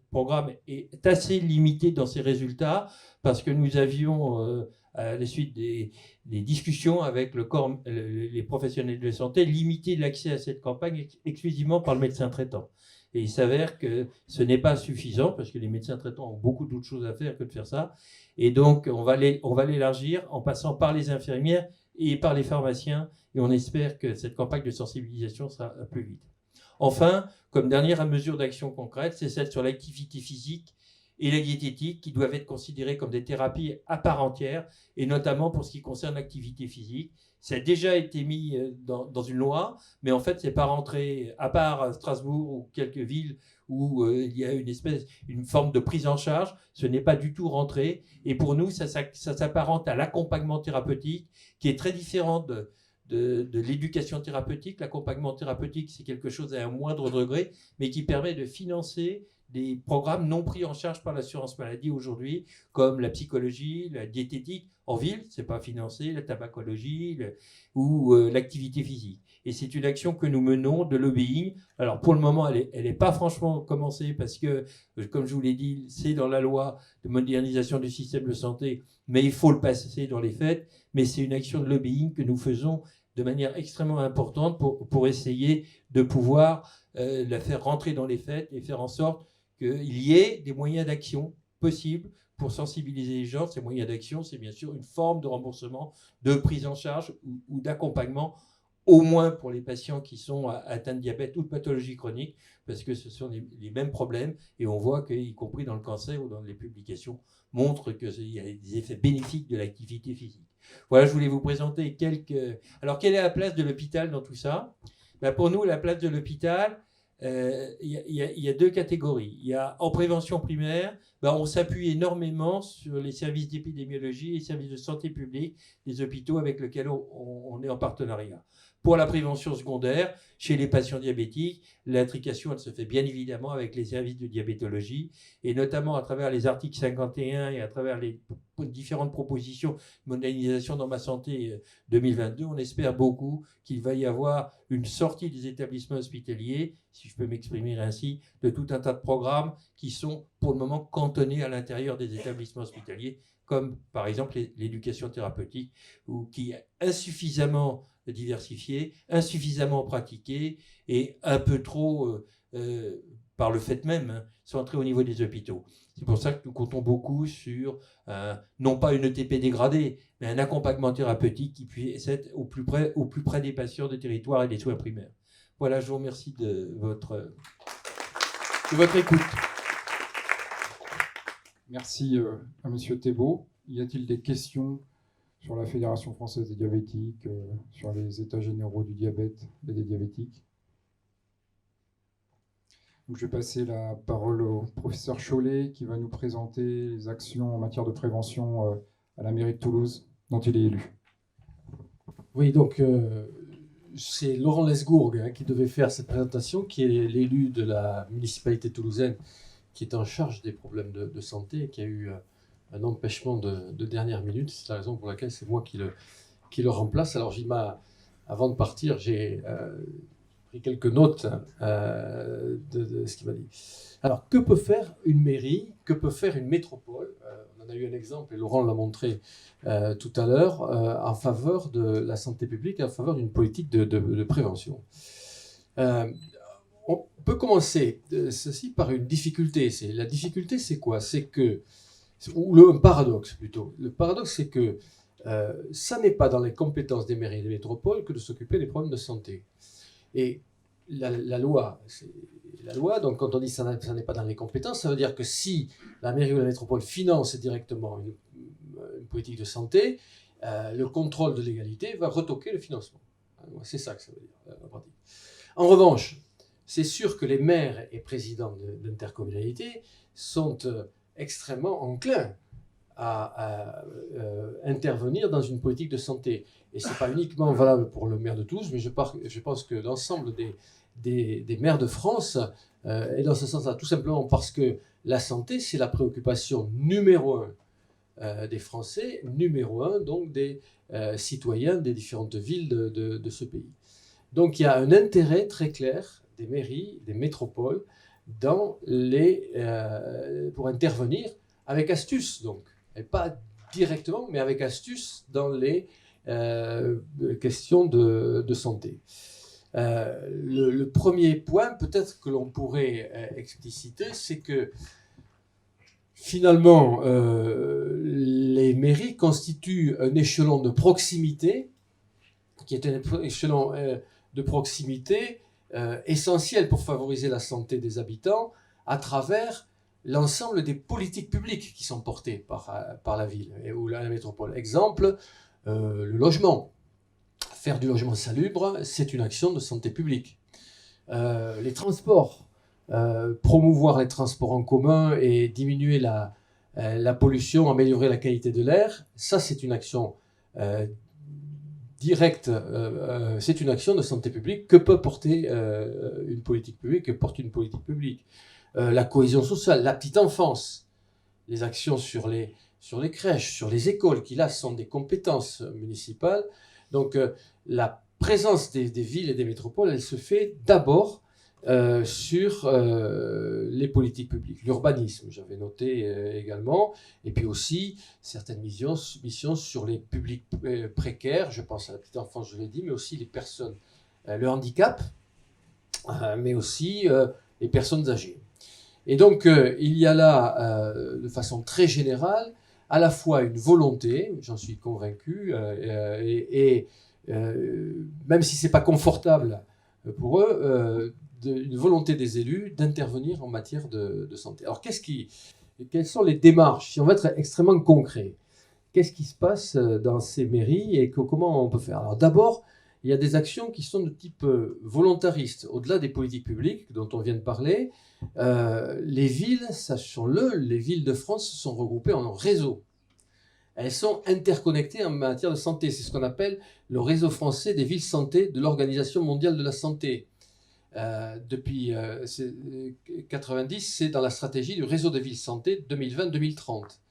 programme est assez limité dans ses résultats parce que nous avions, à la suite des discussions avec les professionnels de santé, limité l'accès à cette campagne exclusivement par le médecin traitant. Et il s'avère que ce n'est pas suffisant parce que les médecins traitants ont beaucoup d'autres choses à faire que de faire ça. Et donc, on va l'élargir en passant par les infirmières et par les pharmaciens. Et on espère que cette campagne de sensibilisation sera plus vite. Enfin, comme dernière mesure d'action concrète, c'est celle sur l'activité physique et la diététique qui doivent être considérées comme des thérapies à part entière, et notamment pour ce qui concerne l'activité physique. Ça a déjà été mis dans une loi, mais en fait, c'est pas rentré, à part Strasbourg ou quelques villes où il y a une forme de prise en charge, ce n'est pas du tout rentré. Et pour nous, ça s'apparente à l'accompagnement thérapeutique, qui est très différent de l'éducation thérapeutique. L'accompagnement thérapeutique, c'est quelque chose à un moindre degré, mais qui permet de financer des programmes non pris en charge par l'assurance maladie aujourd'hui, comme la psychologie, la diététique en ville, c'est pas financé, la tabacologie ou l'activité physique. Et c'est une action que nous menons de lobbying. Alors pour le moment, elle est pas franchement commencée parce que, comme je vous l'ai dit, c'est dans la loi de modernisation du système de santé, mais il faut le passer dans les faits. Mais c'est une action de lobbying que nous faisons de manière extrêmement importante pour essayer de pouvoir la faire rentrer dans les faits et faire en sorte qu'il y ait des moyens d'action possibles pour sensibiliser les gens. Ces moyens d'action, c'est bien sûr une forme de remboursement, de prise en charge ou d'accompagnement, au moins pour les patients qui sont atteints de diabète ou de pathologie chronique, parce que ce sont les mêmes problèmes, et on voit qu'y compris dans le cancer ou dans les publications, montrent qu'il y a des effets bénéfiques de l'activité physique. Voilà, je voulais vous présenter quelques... Alors, quelle est la place de l'hôpital dans tout ça ? Ben, pour nous, la place de l'hôpital, il y a deux catégories. Il y a en prévention primaire, on s'appuie énormément sur les services d'épidémiologie et les services de santé publique des hôpitaux avec lesquels on est en partenariat. Pour la prévention secondaire, chez les patients diabétiques, l'intrication, elle se fait bien évidemment avec les services de diabétologie, et notamment à travers les articles 51 et à travers les différentes propositions de modernisation dans ma santé 2022, on espère beaucoup qu'il va y avoir une sortie des établissements hospitaliers, si je peux m'exprimer ainsi, de tout un tas de programmes qui sont pour le moment cantonnés à l'intérieur des établissements hospitaliers, comme par exemple l'éducation thérapeutique, ou qui est insuffisamment diversifiée, insuffisamment pratiquée et un peu trop, par le fait même, centrée au niveau des hôpitaux. C'est pour ça que nous comptons beaucoup sur, non pas une ETP dégradée, mais un accompagnement thérapeutique qui puisse être au plus près des patients de territoire et des soins primaires. Voilà, je vous remercie de votre écoute. Merci à Monsieur Thébault. Y a-t-il des questions sur la Fédération française des diabétiques, sur les états généraux du diabète et des diabétiques? Donc, je vais passer la parole au professeur Chollet qui va nous présenter les actions en matière de prévention à la mairie de Toulouse, dont il est élu. Oui, donc c'est Laurent Lesgourg qui devait faire cette présentation, qui est l'élu de la municipalité toulousaine, qui est en charge des problèmes de santé et qui a eu un empêchement de dernière minute. C'est la raison pour laquelle c'est moi qui le remplace. Alors, avant de partir, j'ai pris quelques notes de ce qu'il m'a dit. Alors, que peut faire une mairie? Que peut faire une métropole? On en a eu un exemple, et Laurent l'a montré tout à l'heure, en faveur de la santé publique, en faveur d'une politique de prévention. On peut commencer ceci par une difficulté. La difficulté, c'est quoi? C'est que, un paradoxe plutôt. Le paradoxe, c'est que ça n'est pas dans les compétences des mairies et des métropoles que de s'occuper des problèmes de santé. Et la loi, donc quand on dit ça n'est pas dans les compétences, ça veut dire que si la mairie ou la métropole finance directement une politique de santé, le contrôle de légalité va retoquer le financement. C'est ça que ça veut dire en pratique. En revanche, c'est sûr que les maires et présidents d'intercommunalités sont extrêmement enclins à intervenir dans une politique de santé. Et ce n'est pas uniquement valable pour le maire de Toulouse, mais je pense que l'ensemble des maires de France est dans ce sens-là, tout simplement parce que la santé, c'est la préoccupation numéro 1 des Français, numéro 1 donc des citoyens des différentes villes de ce pays. Donc il y a un intérêt très clair des mairies, des métropoles, pour intervenir avec astuce, donc, et pas directement, mais avec astuce dans les questions de santé. Le premier point, peut-être que l'on pourrait expliciter, c'est que finalement, les mairies constituent un échelon de proximité, qui est un échelon de proximité essentiel pour favoriser la santé des habitants à travers l'ensemble des politiques publiques qui sont portées par la ville ou la métropole. Exemple, le logement. faire du logement salubre, c'est une action de santé publique. Les transports, promouvoir les transports en commun et diminuer la pollution, améliorer la qualité de l'air, ça c'est une action directe, c'est une action de santé publique que peut porter une politique publique, que porte une politique publique. La cohésion sociale, la petite enfance, les actions sur les crèches, sur les écoles, qui là sont des compétences municipales. Donc la présence des villes et des métropoles, elle se fait d'abord sur les politiques publiques. L'urbanisme, j'avais noté également, et puis aussi certaines missions sur les publics précaires, je pense à la petite enfance, je l'ai dit, mais aussi les personnes, le handicap, mais aussi les personnes âgées. Et donc, il y a là, de façon très générale, à la fois une volonté, j'en suis convaincu, même si ce n'est pas confortable pour eux, une volonté des élus d'intervenir en matière de santé. Alors, quelles sont les démarches, si on veut être extrêmement concret? Qu'est-ce qui se passe dans ces mairies et comment on peut faire? Alors, d'abord, il y a des actions qui sont de type volontariste. Au-delà des politiques publiques dont on vient de parler, les villes, sachons-le, les villes de France sont regroupées en réseaux. Elles sont interconnectées en matière de santé. C'est ce qu'on appelle le réseau français des villes santé de l'Organisation mondiale de la santé. Depuis 90, c'est dans la stratégie du réseau des villes santé 2020-2030,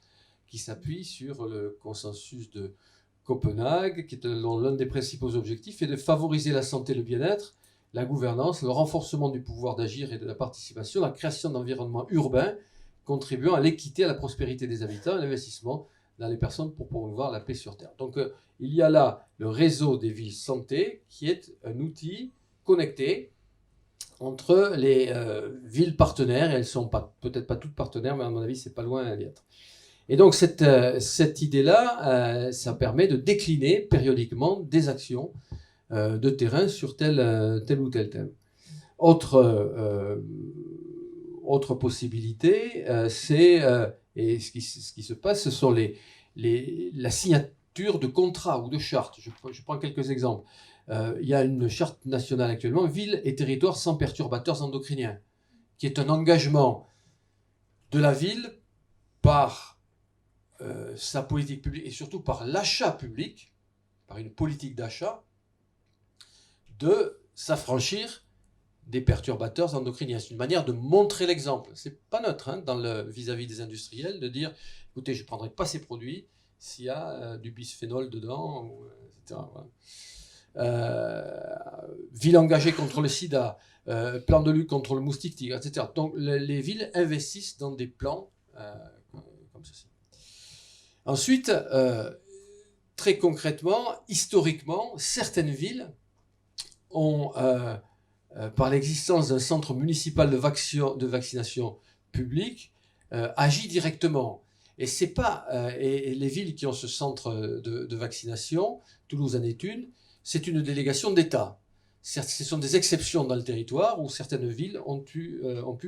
qui s'appuie sur le consensus de Copenhague, qui est l'un des principaux objectifs, est de favoriser la santé et le bien-être, la gouvernance, le renforcement du pouvoir d'agir et de la participation, la création d'environnements urbains contribuant à l'équité, à la prospérité des habitants et l'investissement dans les personnes pour promouvoir la paix sur Terre. Donc il y a là le réseau des villes santé qui est un outil connecté entre les villes partenaires, et elles ne sont peut-être pas toutes partenaires, mais à mon avis, c'est pas loin d'y être. Et donc, cette idée-là, ça permet de décliner périodiquement des actions de terrain sur tel ou tel thème. Autre possibilité, et ce qui se passe, ce sont la signature de contrats ou de chartes. Je prends quelques exemples. Il y a une charte nationale actuellement, Villes et territoires sans perturbateurs endocriniens, qui est un engagement de la ville par sa politique publique et surtout par l'achat public, par une politique d'achat, de s'affranchir des perturbateurs endocriniens. C'est une manière de montrer l'exemple. C'est pas neutre vis-à-vis des industriels de dire, écoutez, je ne prendrai pas ces produits s'il y a du bisphénol dedans, etc. Voilà. Ville engagée contre le sida, plan de lutte contre le moustique tigre, etc. Donc les villes investissent dans des plans comme ceci. Ensuite, très concrètement, historiquement, certaines villes ont, par l'existence d'un centre municipal de vaccination publique, agi directement. Et c'est pas et les villes qui ont ce centre de vaccination, Toulouse en est une, c'est une délégation d'État. Certes, ce sont des exceptions dans le territoire où certaines villes ont pu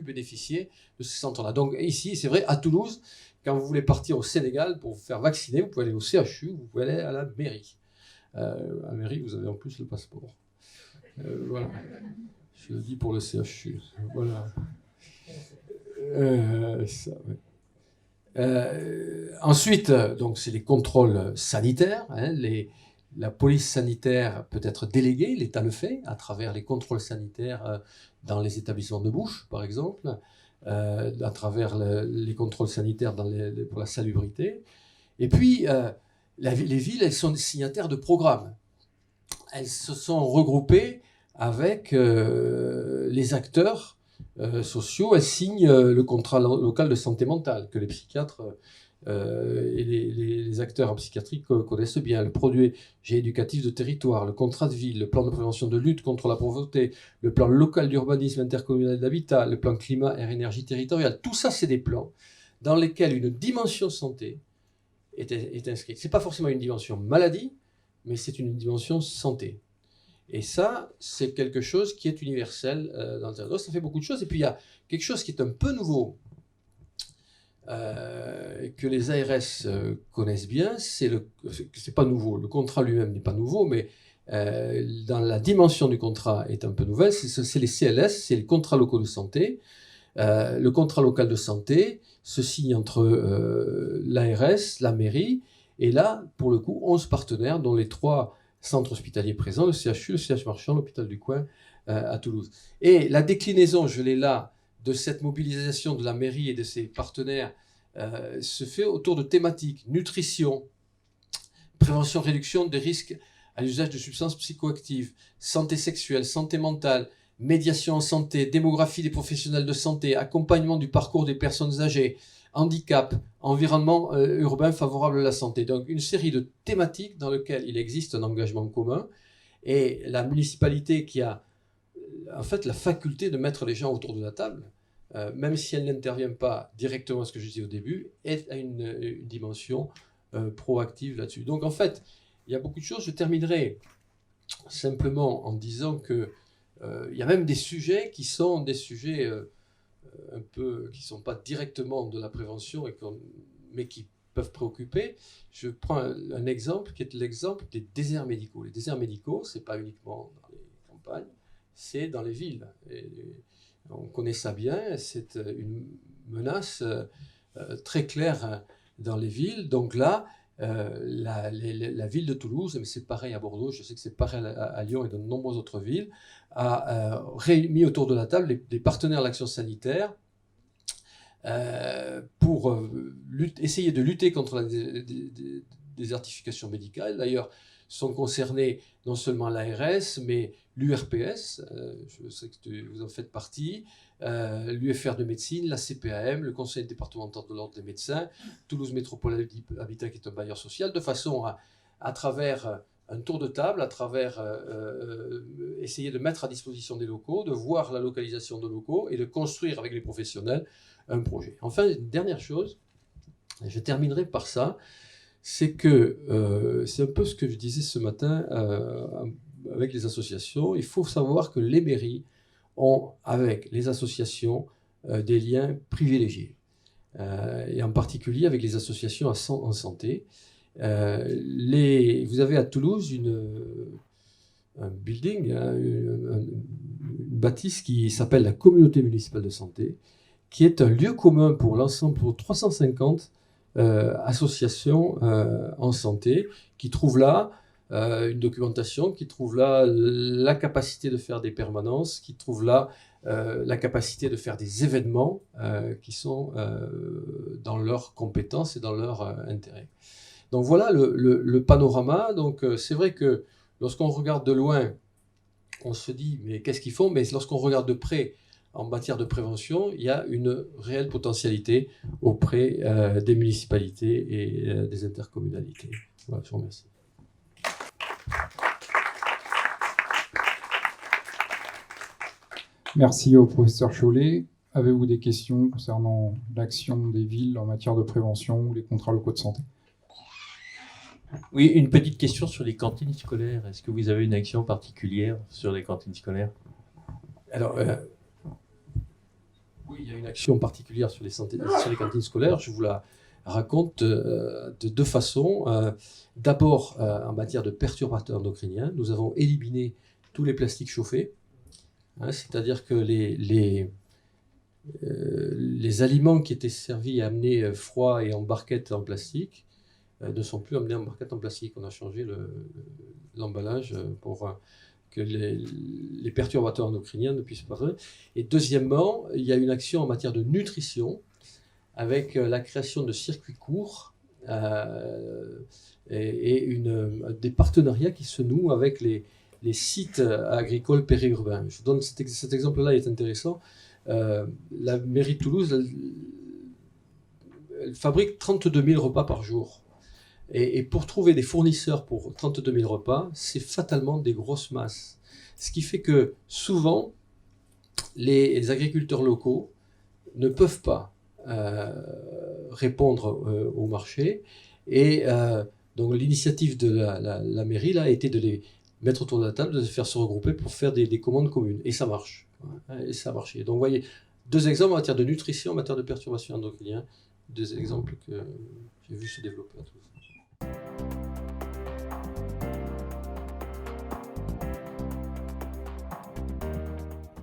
bénéficier de ce centre-là. Donc ici, c'est vrai, à Toulouse, quand vous voulez partir au Sénégal pour vous faire vacciner, vous pouvez aller au CHU, vous pouvez aller à la mairie. À la mairie, vous avez en plus le passeport. Voilà. Je le dis pour le CHU. Voilà. Ça, ouais. Ensuite, donc, c'est les contrôles sanitaires. La police sanitaire peut être déléguée, l'État le fait, à travers les contrôles sanitaires dans les établissements de bouche, par exemple, à travers les contrôles sanitaires pour la salubrité. Et puis, les villes, elles sont des signataires de programmes. Elles se sont regroupées avec les acteurs sociaux. Elles signent le contrat local de santé mentale que les psychiatres et les acteurs en psychiatrie connaissent bien. Le projet éducatif de territoire, le contrat de ville, le plan de prévention de lutte contre la pauvreté, le plan local d'urbanisme intercommunal d'habitat, le plan climat, air, énergie territoriale. Tout ça, c'est des plans dans lesquels une dimension santé est inscrite. Ce n'est pas forcément une dimension maladie, mais c'est une dimension santé. Et ça, c'est quelque chose qui est universel dans le territoire. Ça fait beaucoup de choses. Et puis, il y a quelque chose qui est un peu nouveau, que les ARS connaissent bien. C'est pas nouveau. Le contrat lui-même n'est pas nouveau, mais dans la dimension du contrat est un peu nouvelle, c'est les CLS, c'est les contrats locaux de santé. Le contrat local de santé se signe entre l'ARS, la mairie, et là, pour le coup, 11 partenaires, dont les 3 centres hospitaliers présents, le CHU, le CH Marchand, l'hôpital du coin à Toulouse. Et la déclinaison, je l'ai là, de cette mobilisation de la mairie et de ses partenaires se fait autour de thématiques nutrition, prévention, réduction des risques à l'usage de substances psychoactives, santé sexuelle, santé mentale, médiation en santé, démographie des professionnels de santé, accompagnement du parcours des personnes âgées, handicap, environnement urbain favorable à la santé. Donc une série de thématiques dans lesquelles il existe un engagement commun et la municipalité qui a en fait la faculté de mettre les gens autour de la table, même si elle n'intervient pas directement à ce que je disais au début, a une dimension proactive là-dessus. Donc en fait, il y a beaucoup de choses. Je terminerai simplement en disant que il y a même des sujets qui sont des sujets un peu qui ne sont pas directement de la prévention, mais qui peuvent préoccuper. Je prends un exemple qui est l'exemple des déserts médicaux. Les déserts médicaux, ce n'est pas uniquement dans les campagnes, c'est dans les villes. Et on connaît ça bien, c'est une menace très claire dans les villes. Donc là, la ville de Toulouse, mais c'est pareil à Bordeaux, je sais que c'est pareil à Lyon et dans de nombreuses autres villes, a mis autour de la table des partenaires de l'action sanitaire pour essayer de lutter contre la désertification médicale. D'ailleurs, sont concernés non seulement l'ARS, mais l'URPS, je sais que vous en faites partie, l'UFR de médecine, la CPAM, le Conseil départemental de l'ordre des médecins, Toulouse Métropole Habitat qui est un bailleur social, de façon à travers un tour de table, à travers essayer de mettre à disposition des locaux, de voir la localisation de locaux et de construire avec les professionnels un projet. Enfin, une dernière chose, et je terminerai par ça, c'est que c'est un peu ce que je disais ce matin avec les associations. Il faut savoir que les mairies ont, avec les associations, des liens privilégiés. Et en particulier avec les associations en santé. Vous avez à Toulouse un building, une bâtisse qui s'appelle la Communauté municipale de santé, qui est un lieu commun pour l'ensemble, pour 350 associations en santé, qui trouvent là une documentation, qui trouvent là la capacité de faire des permanences, qui trouvent là la capacité de faire des événements qui sont dans leurs compétences et dans leur intérêt. Donc voilà le panorama. Donc c'est vrai que lorsqu'on regarde de loin, on se dit mais qu'est-ce qu'ils font? Mais lorsqu'on regarde de près, en matière de prévention, il y a une réelle potentialité auprès des municipalités et des intercommunalités. Voilà, je vous remercie. Merci au professeur Chollet. Avez-vous des questions concernant l'action des villes en matière de prévention ou les contrats locaux de santé? Oui, une petite question sur les cantines scolaires. Est-ce que vous avez une action particulière sur les cantines scolaires? Alors, oui, il y a une action particulière sur les cantines scolaires. Je vous la raconte de deux façons. D'abord, en matière de perturbateurs endocriniens, nous avons éliminé tous les plastiques chauffés. C'est-à-dire que les aliments qui étaient servis et amenés froids et en barquette en plastique ne sont plus amenés en barquette en plastique. On a changé l'emballage pour que les perturbateurs endocriniens ne puissent pas. Et deuxièmement, il y a une action en matière de nutrition avec la création de circuits courts et des partenariats qui se nouent avec les sites agricoles périurbains. Je vous donne cet exemple-là, il est intéressant. La mairie de Toulouse elle fabrique 32 000 repas par jour. Et pour trouver des fournisseurs pour 32 000 repas, c'est fatalement des grosses masses. Ce qui fait que souvent, les agriculteurs locaux ne peuvent pas répondre au marché. Et donc l'initiative de la mairie là, a été de les mettre autour de la table, de les faire se regrouper pour faire des commandes communes. Et ça marche. Et ça a marché. Donc vous voyez, deux exemples en matière de nutrition, en matière de perturbations endocriniennes, deux exemples que j'ai vu se développer à Toulouse.